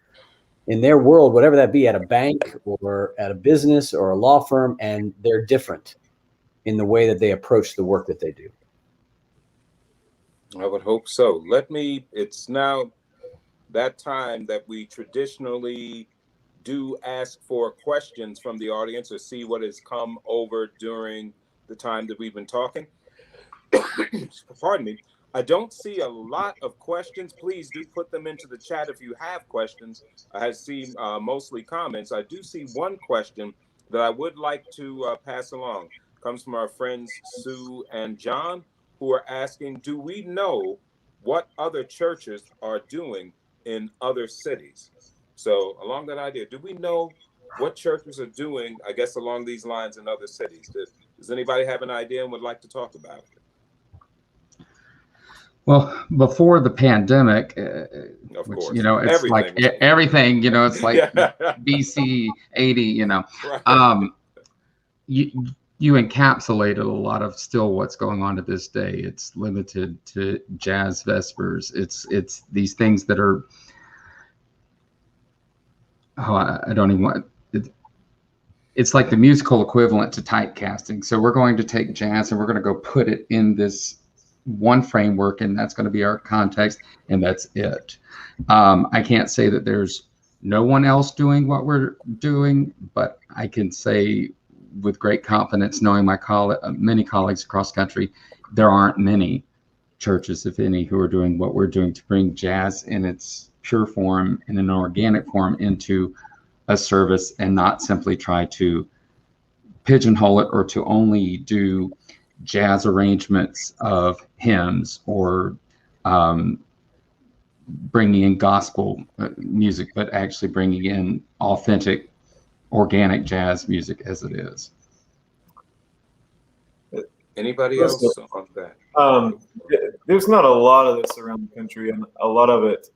world, whatever that be, at a bank or at a business or a law firm, and they're different. in the way that they approach the work that they do. I would hope so. It's now that time that we traditionally do ask for questions from the audience or see what has come over during the time that we've been talking. Pardon me. I don't see a lot of questions. Please do put them into the chat if you have questions. I see mostly comments. I do see one question that I would like to pass along. It comes from our friends Sue and John, who are asking, do we know what other churches are doing in other cities? So along that idea, do we know what churches are doing, I guess, along these lines in other cities? Does anybody have an idea and would like to talk about it? Well, before the pandemic, Of which, course. you know, it's like everything, you know, it's like BC 80, you know. Right. You encapsulated a lot of still what's going on to this day. It's limited to jazz vespers. It's these things that are, I don't even want it. It's like the musical equivalent to typecasting. So we're going to take jazz and we're going to go put it in this one framework, and that's going to be our context, and that's it. I can't say that there's no one else doing what we're doing, but I can say with great confidence, knowing my many colleagues across the country, there aren't many churches, if any, who are doing what we're doing to bring jazz in its pure form, in an organic form, into a service, and not simply try to pigeonhole it or to only do jazz arrangements of hymns or bringing in gospel music, but actually bringing in authentic, organic jazz music as it is. Anybody else on that? There's not a lot of this around the country, and a lot of it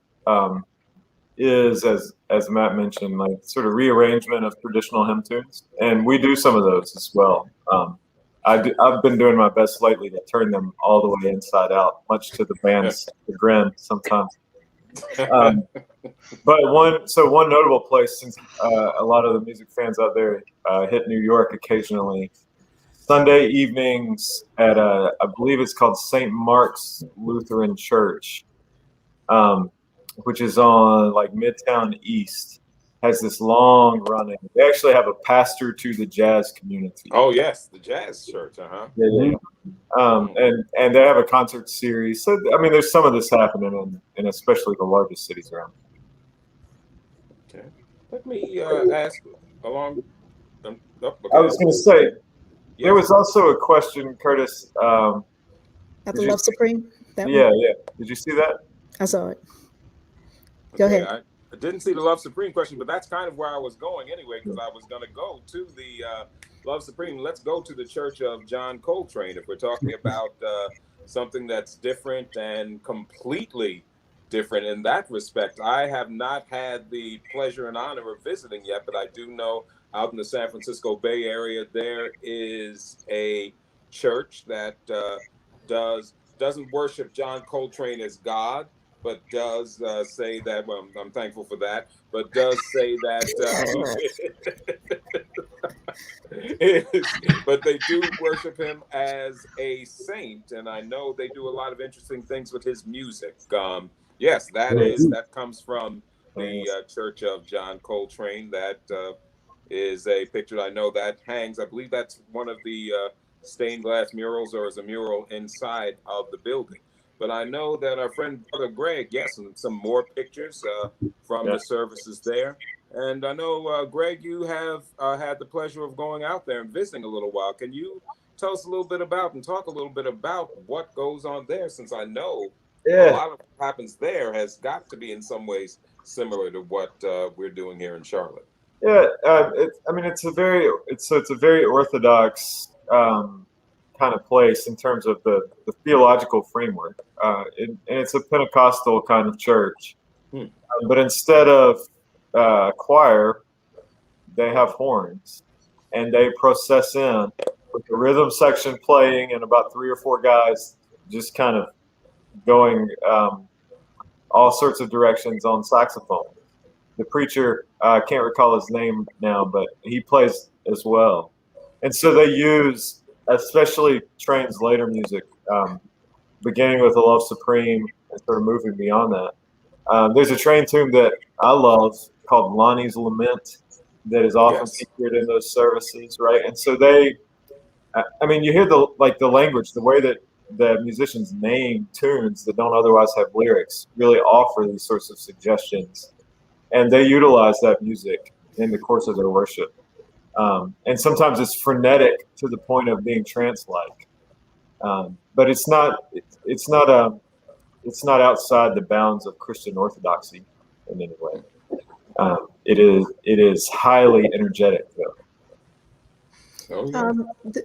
is, as Matt mentioned, like sort of rearrangement of traditional hymn tunes, and we do some of those as well. I've been doing my best lately to turn them all the way inside out, much to the band's chagrin sometimes. But one notable place, since a lot of the music fans out there hit New York occasionally, Sunday evenings at I believe it's called St. Mark's Lutheran Church, which is on like Midtown East, has this long running. They actually have a pastor to the jazz community. Oh yes, the jazz church, Yeah. And they have a concert series. So I mean, there's some of this happening in especially the largest cities around. Okay. Let me ask along. Okay. I was going to say, there was also a question, Curtis. At the Love Supreme? Yeah. Did you see that? I saw it. Go ahead. I didn't see the Love Supreme question, but that's kind of where I was going anyway, because I was going to go to the Love Supreme. Let's go to the Church of John Coltrane if we're talking about something that's different and completely different in that respect. I have not had the pleasure and honor of visiting yet, but I do know out in the San Francisco Bay Area, there is a church that doesn't worship John Coltrane as God, but does say that, well, I'm thankful for that, but does say that, but they do worship him as a saint, and I know they do a lot of interesting things with his music. Yes, that comes from the Church of John Coltrane. That is a picture I know that hangs. I believe that's one of the stained glass murals, or is a mural inside of the building. But I know that our friend Brother Greg, yes, and some more pictures from the services there. And I know, Greg, you have had the pleasure of going out there and visiting a little while. Can you tell us a little bit about and talk a little bit about what goes on there? Since I know a lot of what happens there has got to be in some ways similar to what we're doing here in Charlotte. Yeah, it's a very orthodox kind of place in terms of the theological framework. And it's a Pentecostal kind of church. But instead of choir, they have horns, and they process in with the rhythm section playing and about 3 or 4 guys just kind of going all sorts of directions on saxophone. The preacher, I can't recall his name now, but he plays as well. And so they use especially Train's later music, beginning with "A Love Supreme" and sort of moving beyond that. There's a Train tune that I love called "Lonnie's Lament" that is often featured in those services, right? And so I mean, you hear the language, the way that the musicians name tunes that don't otherwise have lyrics really offer these sorts of suggestions, and they utilize that music in the course of their worship. And sometimes it's frenetic to the point of being trance-like, but it's not outside the bounds of Christian orthodoxy in any way. It is highly energetic, though. Oh, yeah.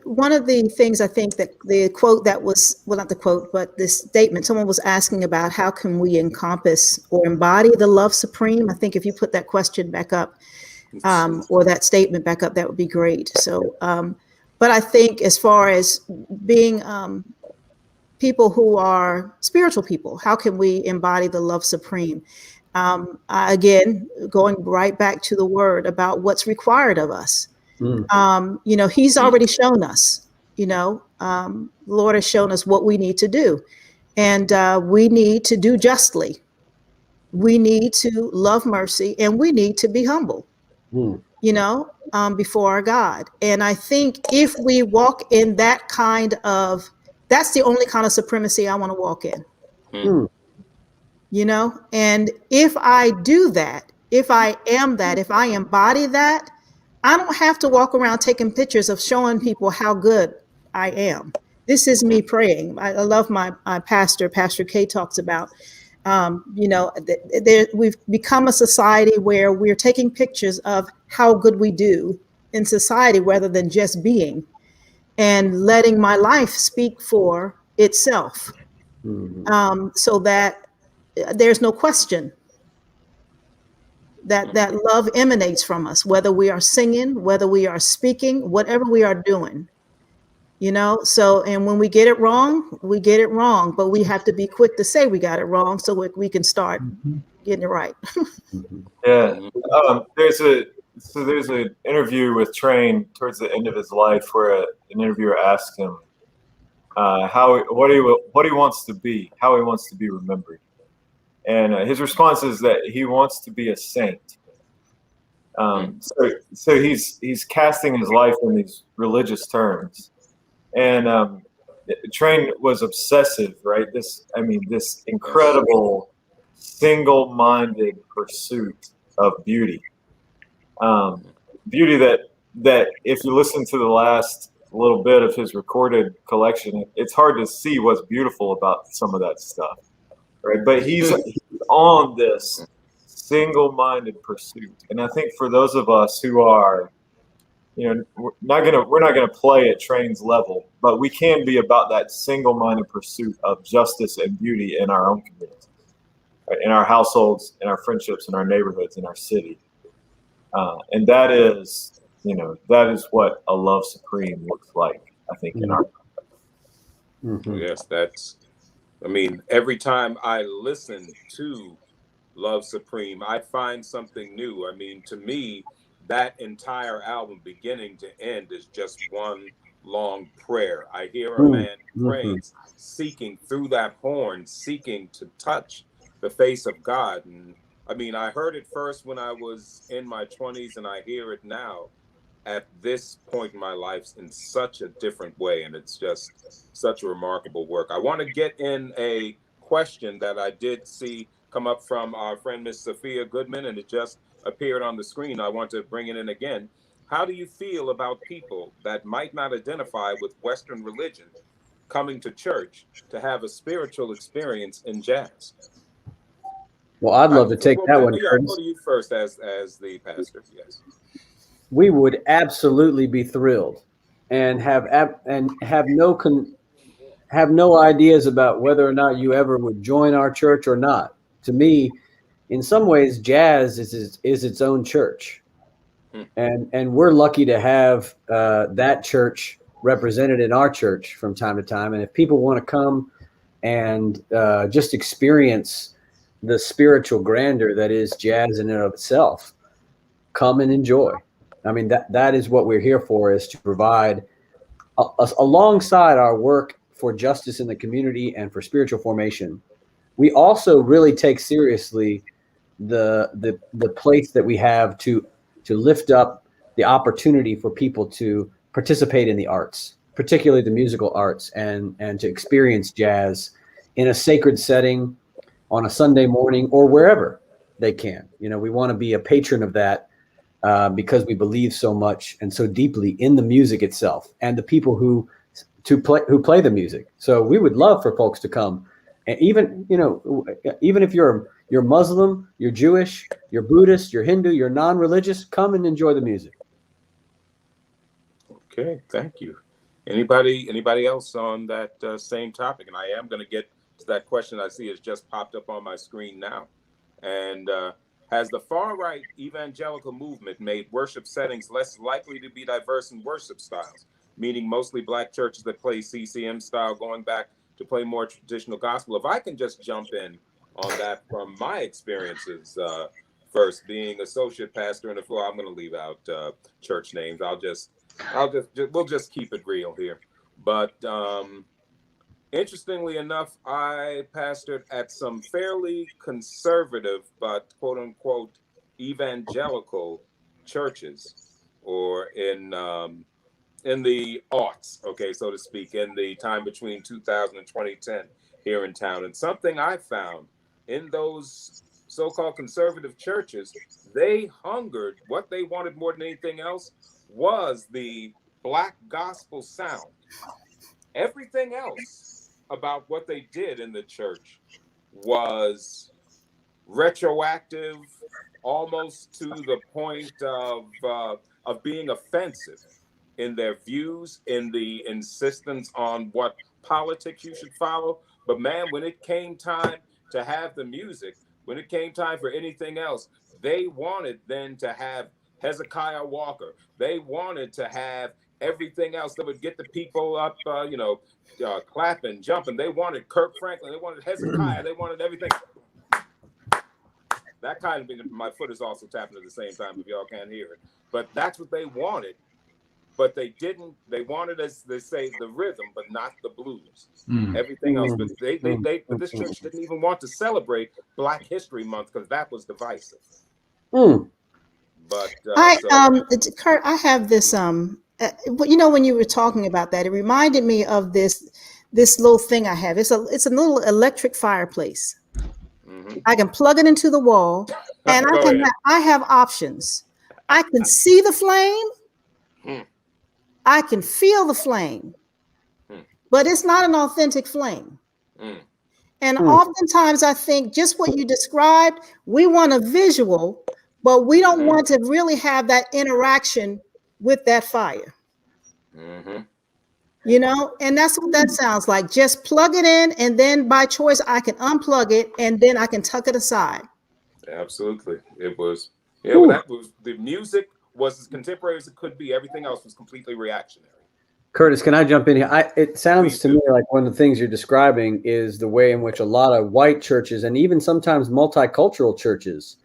One of the things I think that the quote that was, well, not the quote, but this statement, someone was asking about how can we encompass or embody the love supreme. I think if you put that question back up, or that statement back up, that would be great. So, but I think as far as being people who are spiritual people, how can we embody the love supreme? Again, going right back to the word about what's required of us. You know, he's already shown us, you know, the Lord has shown us what we need to do. And we need to do justly. We need to love mercy, and we need to be humble, you know, before our God. And I think if we walk in that kind of, that's the only kind of supremacy I want to walk in, you know, and if I do that, if I am that, if I embody that, I don't have to walk around taking pictures of showing people how good I am. This is me praying. I love my pastor, Pastor Caine, talks about, you know, we've become a society where we're taking pictures of how good we do in society rather than just being, and letting my life speak for itself, so that there's no question that love emanates from us, whether we are singing, whether we are speaking, whatever we are doing, you know. So, and when we get it wrong, but we have to be quick to say we got it wrong so we can start getting it right. Yeah. There's an interview with Train towards the end of his life where an interviewer asked him what he wants to be, how he wants to be remembered. And his response is that he wants to be a saint. So he's casting his life in these religious terms. And Train was obsessive, right? This incredible single-minded pursuit of beauty. Beauty that if you listen to the last little bit of his recorded collection, it's hard to see what's beautiful about some of that stuff. Right, but he's on this single-minded pursuit, and I think for those of us who are, you know, we're not gonna play at Train's level, but we can be about that single-minded pursuit of justice and beauty in our own communities, right? In our households, in our friendships, in our neighborhoods, in our city, and that is what a love supreme looks like. I think in our Yes, that's. I mean, every time I listen to Love Supreme, I find something new. I mean, to me, that entire album, beginning to end, is just one long prayer. I hear a man praying, seeking through that horn, seeking to touch the face of God. And I mean, I heard it first when I was in my 20s, and I hear it now at this point in my life in such a different way, and it's just such a remarkable work. I want to get in a question that I did see come up from our friend Miss Sophia Goodman, and it just appeared on the screen. I want to bring it in again. How do you feel about people that might not identify with Western religion coming to church to have a spiritual experience in jazz? Well, I'd love to take that one. Yeah, I'll go to you first as the pastor. Yes. We would absolutely be thrilled, and have no ideas about whether or not you ever would join our church or not. To me, in some ways, jazz is its own church, and we're lucky to have that church represented in our church from time to time. And if people want to come and just experience the spiritual grandeur that is jazz in and of itself, come and enjoy. I mean, that is what we're here for, is to provide alongside our work for justice in the community and for spiritual formation, we also really take seriously the place that we have to lift up the opportunity for people to participate in the arts, particularly the musical arts, and to experience jazz in a sacred setting on a Sunday morning or wherever they can. You know, we want to be a patron of that because we believe so much and so deeply in the music itself and the people who play the music. So we would love for folks to come, and even if you're Muslim, you're Jewish, you're Buddhist, you're Hindu, you're non-religious, come and enjoy the music. Okay, thank you. Anybody else on that same topic? And I am going to get to that question I see has just popped up on my screen now. And has the far-right evangelical movement made worship settings less likely to be diverse in worship styles, meaning mostly Black churches that play CCM style going back to play more traditional gospel? If I can just jump in on that from my experiences, first being associate pastor, and I'm going to leave out church names. We'll just keep it real here. But interestingly enough, I pastored at some fairly conservative but quote unquote evangelical churches, or in the aughts, okay, so to speak, in the time between 2000 and 2010 here in town. And something I found in those so-called conservative churches, they hungered, what they wanted more than anything else was the Black gospel sound. Everything else about what they did in the church was retroactive, almost to the point of being offensive in their views, in the insistence on what politics you should follow. But man, when it came time to have the music, when it came time for anything else, they wanted then to have Hezekiah Walker. They wanted to have everything else that would get the people up, clapping, jumping. They wanted Kirk Franklin. They wanted Hezekiah. They wanted everything. That kind of thing. My foot is also tapping at the same time if y'all can't hear it. But that's what they wanted. But they didn't. They wanted, as they say, the rhythm, but not the blues. Everything else. But but this church didn't even want to celebrate Black History Month because that was divisive. But Kurt, I have this. When you were talking about that, it reminded me of this little thing I have. It's a little electric fireplace. Mm-hmm. I can plug it into the wall, and I have options. I can see the flame. I can feel the flame, but it's not an authentic flame. And oftentimes I think just what you described, we want a visual, but we don't want to really have that interaction with that fire. And that's what that sounds like. Just plug it in, and then by choice, I can unplug it, and then I can tuck it aside. Absolutely. It was, that was, the music was as contemporary as it could be. Everything else was completely reactionary. Curtis, can I jump in here? It sounds to me like one of the things you're describing is the way in which a lot of white churches and even sometimes multicultural churches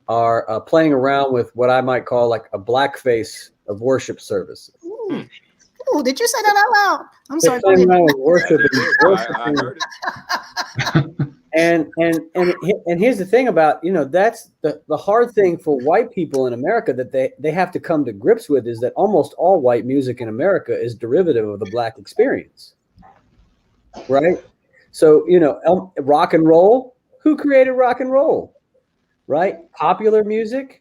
are playing around with what I might call like a blackface of worship services. Ooh, did you say that out loud? I'm sorry. Playing around with worship. I heard it. And here's the thing about, that's the hard thing for white people in America that they have to come to grips with, is that almost all white music in America is derivative of the Black experience, right? So, rock and roll, who created rock and roll, right? Popular music.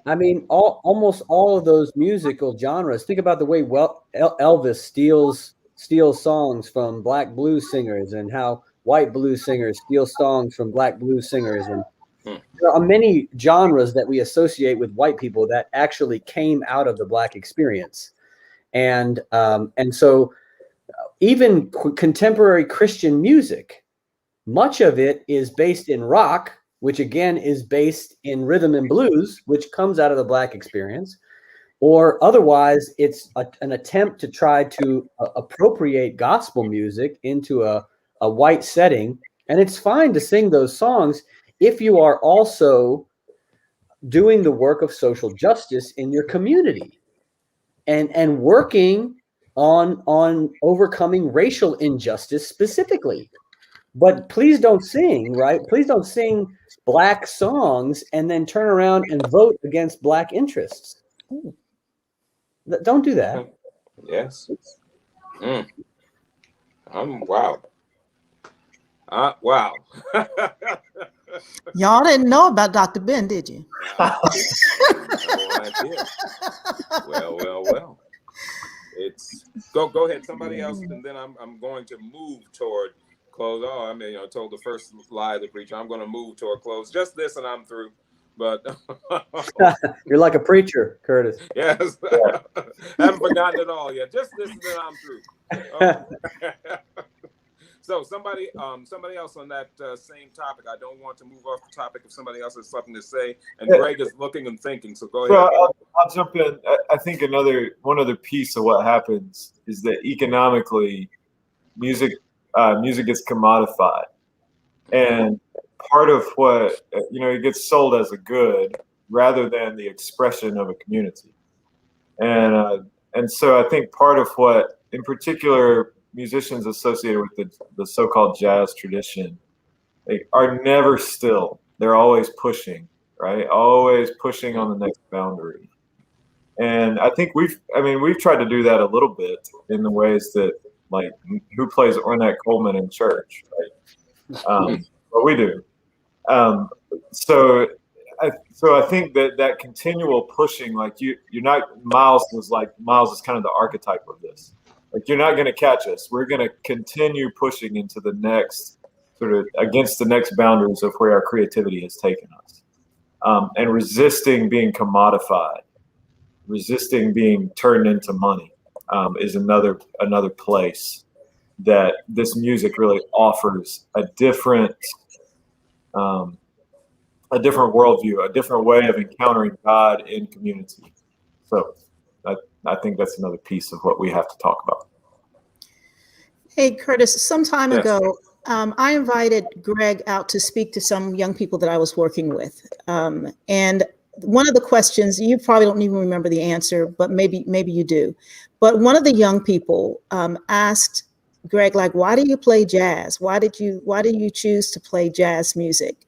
I mean, almost all of those musical genres. Think about the way Elvis steals songs from Black blues singers, and how white blues singers steal songs from Black blues singers. And there are many genres that we associate with white people that actually came out of the Black experience. And so even contemporary Christian music, much of it is based in rock, which again is based in rhythm and blues, which comes out of the Black experience, or otherwise it's an attempt to try to appropriate gospel music into a white setting. And it's fine to sing those songs if you are also doing the work of social justice in your community and working on overcoming racial injustice specifically. But please don't sing, right? Please don't sing Black songs and then turn around and vote against Black interests. Don't do that. Yes. Wow. Wow. Y'all didn't know about Dr. Ben, did you? No idea. Well. It's go ahead. Somebody else, and then I'm going to move toward close. Oh, I mean, I told the first lie of the preacher, I'm going to move toward close. Just this, and I'm through. But You're like a preacher, Curtis. yes, haven't forgotten it all yet. Just this, and then I'm through. So somebody else on that same topic. I don't want to move off the topic if somebody else has something to say. And Greg is looking and thinking. So go ahead. I'll jump in. I think one other piece of what happens is that economically, music gets commodified, and part of what it gets sold as a good rather than the expression of a community, and so I think part of what, in particular, musicians associated with the so-called jazz tradition, they are never still. They're always pushing, right? Always pushing on the next boundary. And I think we've tried to do that a little bit in the ways that, like, who plays Ornette Coleman in church, right? But we do. So I think that continual pushing, like you're not, Miles is kind of the archetype of this. Like, you're not going to catch us. We're going to continue pushing into the next, sort of against the next boundaries of where our creativity has taken us, and resisting being commodified, resisting being turned into money, is another place that this music really offers a different worldview, a different way of encountering God in community. So I think that's another piece of what we have to talk about. Hey, Curtis, some time ago, I invited Greg out to speak to some young people that I was working with. And one of the questions, you probably don't even remember the answer, but maybe you do. But one of the young people asked Greg, like, why do you play jazz? Why do you choose to play jazz music?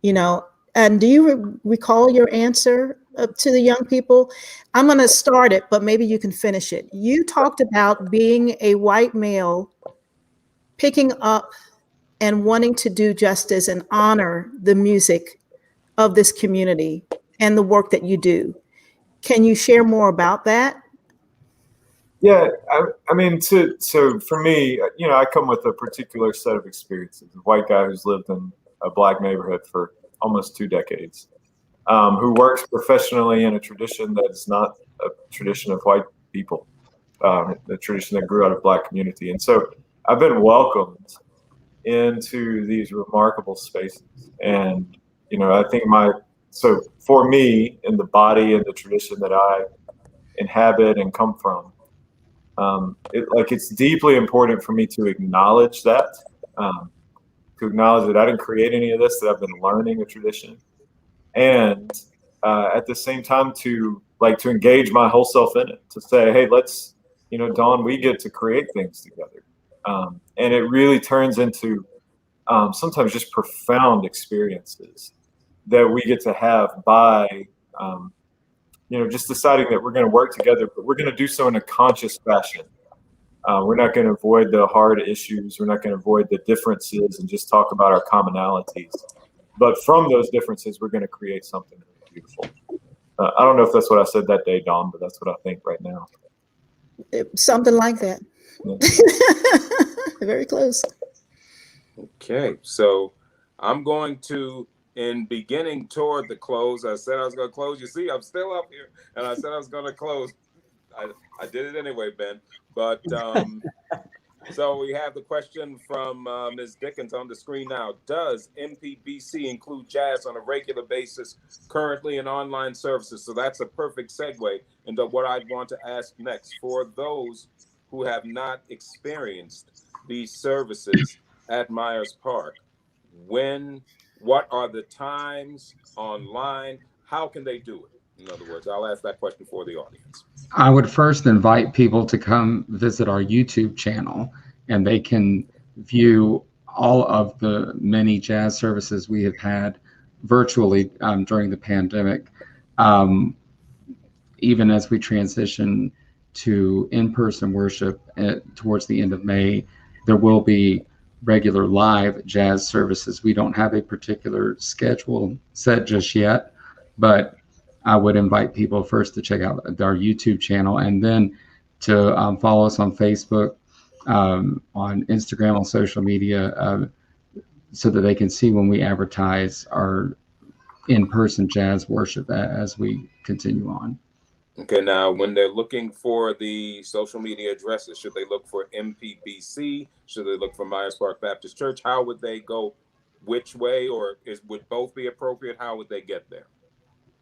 And do you recall your answer to the young people? I'm going to start it, but maybe you can finish it. You talked about being a white male, picking up and wanting to do justice and honor the music of this community and the work that you do. Can you share more about that? Yeah, I mean, so for me, I come with a particular set of experiences. A white guy who's lived in a Black neighborhood for almost 2 decades, who works professionally in a tradition that is not a tradition of white people, the tradition that grew out of Black community. And so I've been welcomed into these remarkable spaces. And, I think so for me, in the body and the tradition that I inhabit and come from, it's deeply important for me to acknowledge that, to acknowledge that I didn't create any of this, that I've been learning a tradition, and at the same time to engage my whole self in it, to say, hey, let's, Dawn, we get to create things together, and it really turns into sometimes just profound experiences that we get to have by just deciding that we're going to work together, but we're going to do so in a conscious fashion. We're not going to avoid the hard issues. We're not going to avoid the differences and just talk about our commonalities. But from those differences, we're going to create something really beautiful. I don't know if that's what I said that day, Dawn, but that's what I think right now. Something like that. Yeah. Very close. Okay, so I'm going to, in beginning toward the close, I said I was going to close. You see, I'm still up here, and I said I was going to close. I did it anyway, Ben. But so we have the question from Ms. Dickens on the screen now. Does MPBC include jazz on a regular basis currently in online services? So that's a perfect segue into what I'd want to ask next. For those who have not experienced these services at Myers Park, what are the times online? How can they do it? In other words, I'll ask that question for the audience. I would first invite people to come visit our YouTube channel, and they can view all of the many jazz services we have had virtually during the pandemic. Even as we transition to in-person worship towards the end of May, there will be regular live jazz services. We don't have a particular schedule set just yet, but I would invite people first to check out our YouTube channel, and then to follow us on Facebook, on Instagram, on social media, so that they can see when we advertise our in-person jazz worship as we continue on. Okay, now when they're looking for the social media addresses, should they look for MPBC? Should they look for Myers Park Baptist Church? How would they go? Which way, or would both be appropriate? How would they get there?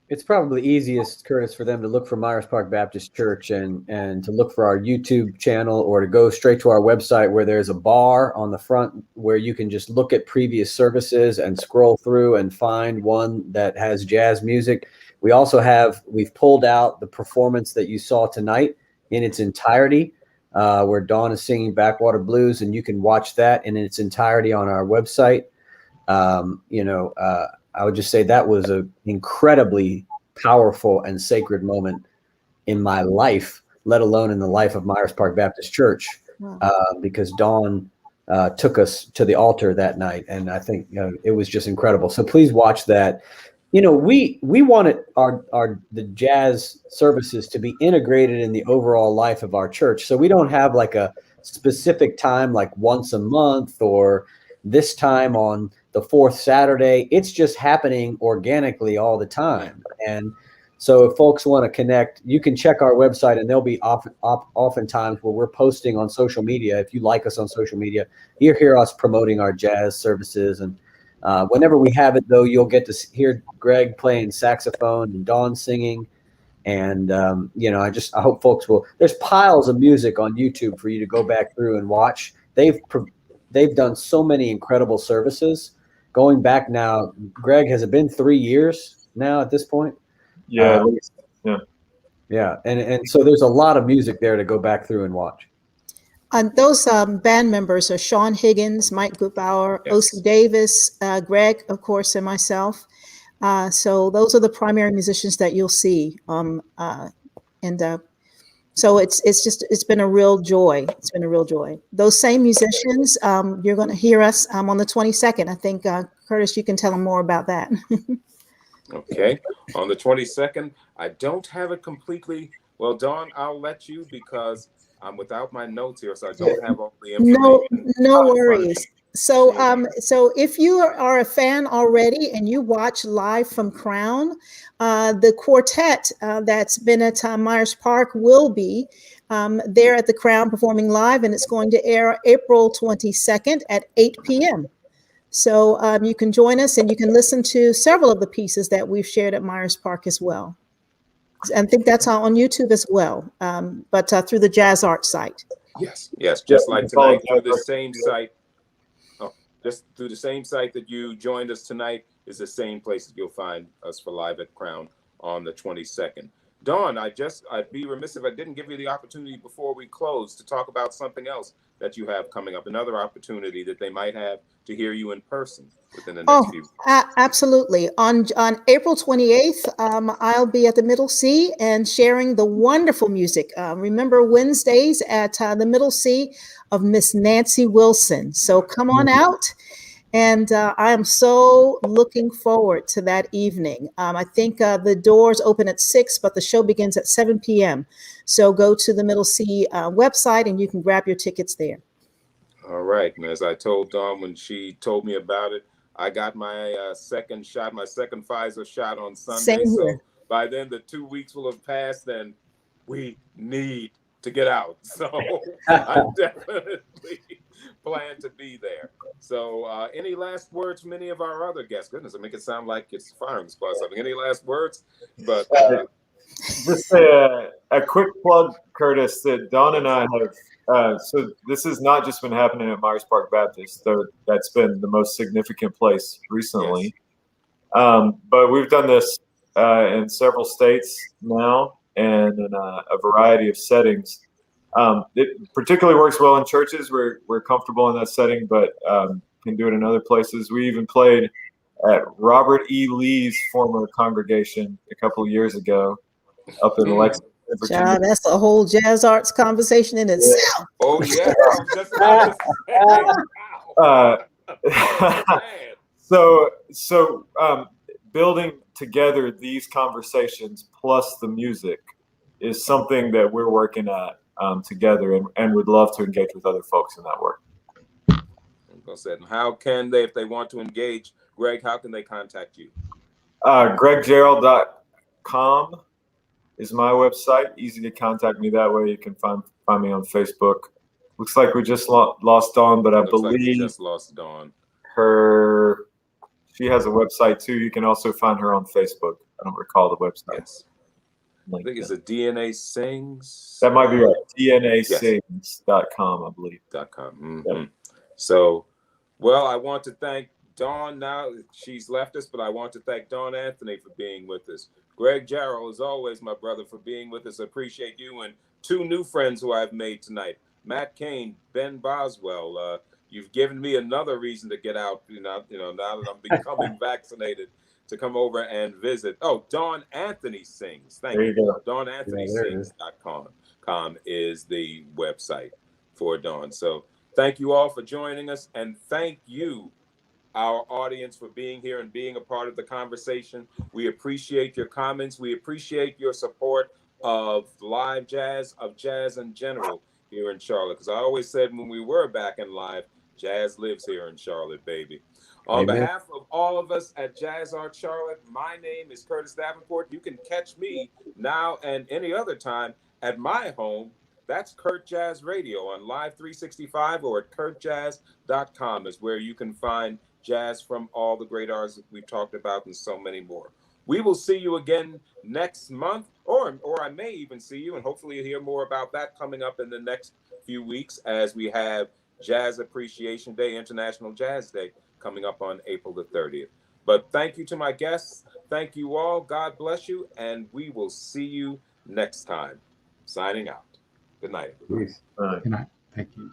It's probably easiest, Curtis, for them to look for Myers Park Baptist Church and to look for our YouTube channel, or to go straight to our website where there's a bar on the front where you can just look at previous services and scroll through and find one that has jazz music. We also we've pulled out the performance that you saw tonight in its entirety, where Dawn is singing Backwater Blues, and you can watch that in its entirety on our website. I would just say that was an incredibly powerful and sacred moment in my life, let alone in the life of Myers Park Baptist Church, because Dawn took us to the altar that night, and I think it was just incredible. So please watch that. We wanted the jazz services to be integrated in the overall life of our church. So we don't have like a specific time, like once a month or this time on the fourth Saturday. It's just happening organically all the time. And so if folks want to connect, you can check our website, and there'll be oftentimes where we're posting on social media. If you like us on social media, you hear us promoting our jazz services. And whenever we have it, though, you'll get to hear Greg playing saxophone and Dawn singing. And, I hope folks will. There's piles of music on YouTube for you to go back through and watch. They've done so many incredible services. Going back now, Greg, has it been 3 years now at this point? Yeah. Yeah. And so there's a lot of music there to go back through and watch. Those band members are Sean Higgins, Mike Gutbauer, Yes. O.C. Davis, Greg, of course, and myself. So those are the primary musicians that you'll see. So it's been a real joy. It's been a real joy. Those same musicians, you're going to hear us on the 22nd. I think, Curtis, you can tell them more about that. Okay. On the 22nd, I don't have it completely. Well, Dawn, I'll let you, because I'm without my notes here, so I don't have all the information. No worries. So if you are a fan already and you watch live from Crown, the quartet that's been at Myers Park will be there at the Crown performing live, and it's going to air April 22nd at 8 p.m. So you can join us, and you can listen to several of the pieces that we've shared at Myers Park as well. And I think that's on YouTube as well, but through the JazzArts site. Yes, just like tonight, through the same site. Just through the same site that you joined us tonight is the same place that you'll find us for Live at Crown on the 22nd. Dawn, I'd be remiss if I didn't give you the opportunity before we close to talk about something else that you have coming up, another opportunity that they might have to hear you in person within the next few weeks. Absolutely. On April 28th, I'll be at the Middle C and sharing the wonderful music. Remember Wednesdays at the Middle C of Miss Nancy Wilson. So come on out. And I am so looking forward to that evening. I think the doors open at 6, but the show begins at 7 p.m. So go to the Middle C website, and you can grab your tickets there. All right. And as I told Dawn when she told me about it, I got my second Pfizer shot on Sunday. Same here. So by then the 2 weeks will have passed, and we need to get out. So I definitely plan to be there. So any last words from any of our other guests? Goodness, I make it sound like it's firing squad or something. Any last words? But just a quick plug, Curtis, that Dawn and I have. So this has not just been happening at Myers Park Baptist, though that's been the most significant place recently. Yes. But we've done this in several states now and in a variety of settings. It particularly works well in churches. We're comfortable in that setting, but can do it in other places. We even played at Robert E. Lee's former congregation a couple of years ago up in Lexington, Virginia. Child, that's a whole JazzArts conversation in itself. Oh yeah, I was just about to say. So building together these conversations plus the music is something that we're working at together, and would love to engage with other folks in that work. How can they, if they want to engage, Greg, how can they contact you? GregJarrell.com is my website. Easy to contact me that way. You can find me on Facebook. Looks like we just lost Dawn, but I believe we just lost Dawn. She has a website too. You can also find her on Facebook. I don't recall the website. Yes. I think it's a DNA Sings. That might be right. DNAsings.com, I believe. .com. Mm-hmm. Yeah. So, well, I want to thank Dawn. Now she's left us, but I want to thank Dawn Anthony for being with us. Greg Jarrell, as always, my brother, for being with us. I appreciate you, and two new friends who I've made tonight, Matt Caine, Ben Boswell. You've given me another reason to get out, now that I'm becoming vaccinated, to come over and visit. Oh, Dawn Anthony Sings. Thank you. Go. DawnAnthonySings.com is the website for Dawn. So thank you all for joining us, and thank you, our audience, for being here and being a part of the conversation. We appreciate your comments. We appreciate your support of live jazz, of jazz in general here in Charlotte. Because I always said when we were back in live, jazz lives here in Charlotte, baby. On behalf of all of us at JazzArts Charlotte, my name is Curtis Davenport. You can catch me now and any other time at my home. That's Kurt Jazz Radio on Live 365, or at kurtjazz.com is where you can find jazz from all the great artists that we've talked about and so many more. We will see you again next month, or I may even see you, and hopefully you'll hear more about that coming up in the next few weeks as we have Jazz Appreciation Day, International Jazz Day, coming up on April the 30th. But thank you to my guests. Thank you all. God bless you. And we will see you next time. Signing out. Good night, everybody. Good night. Thank you.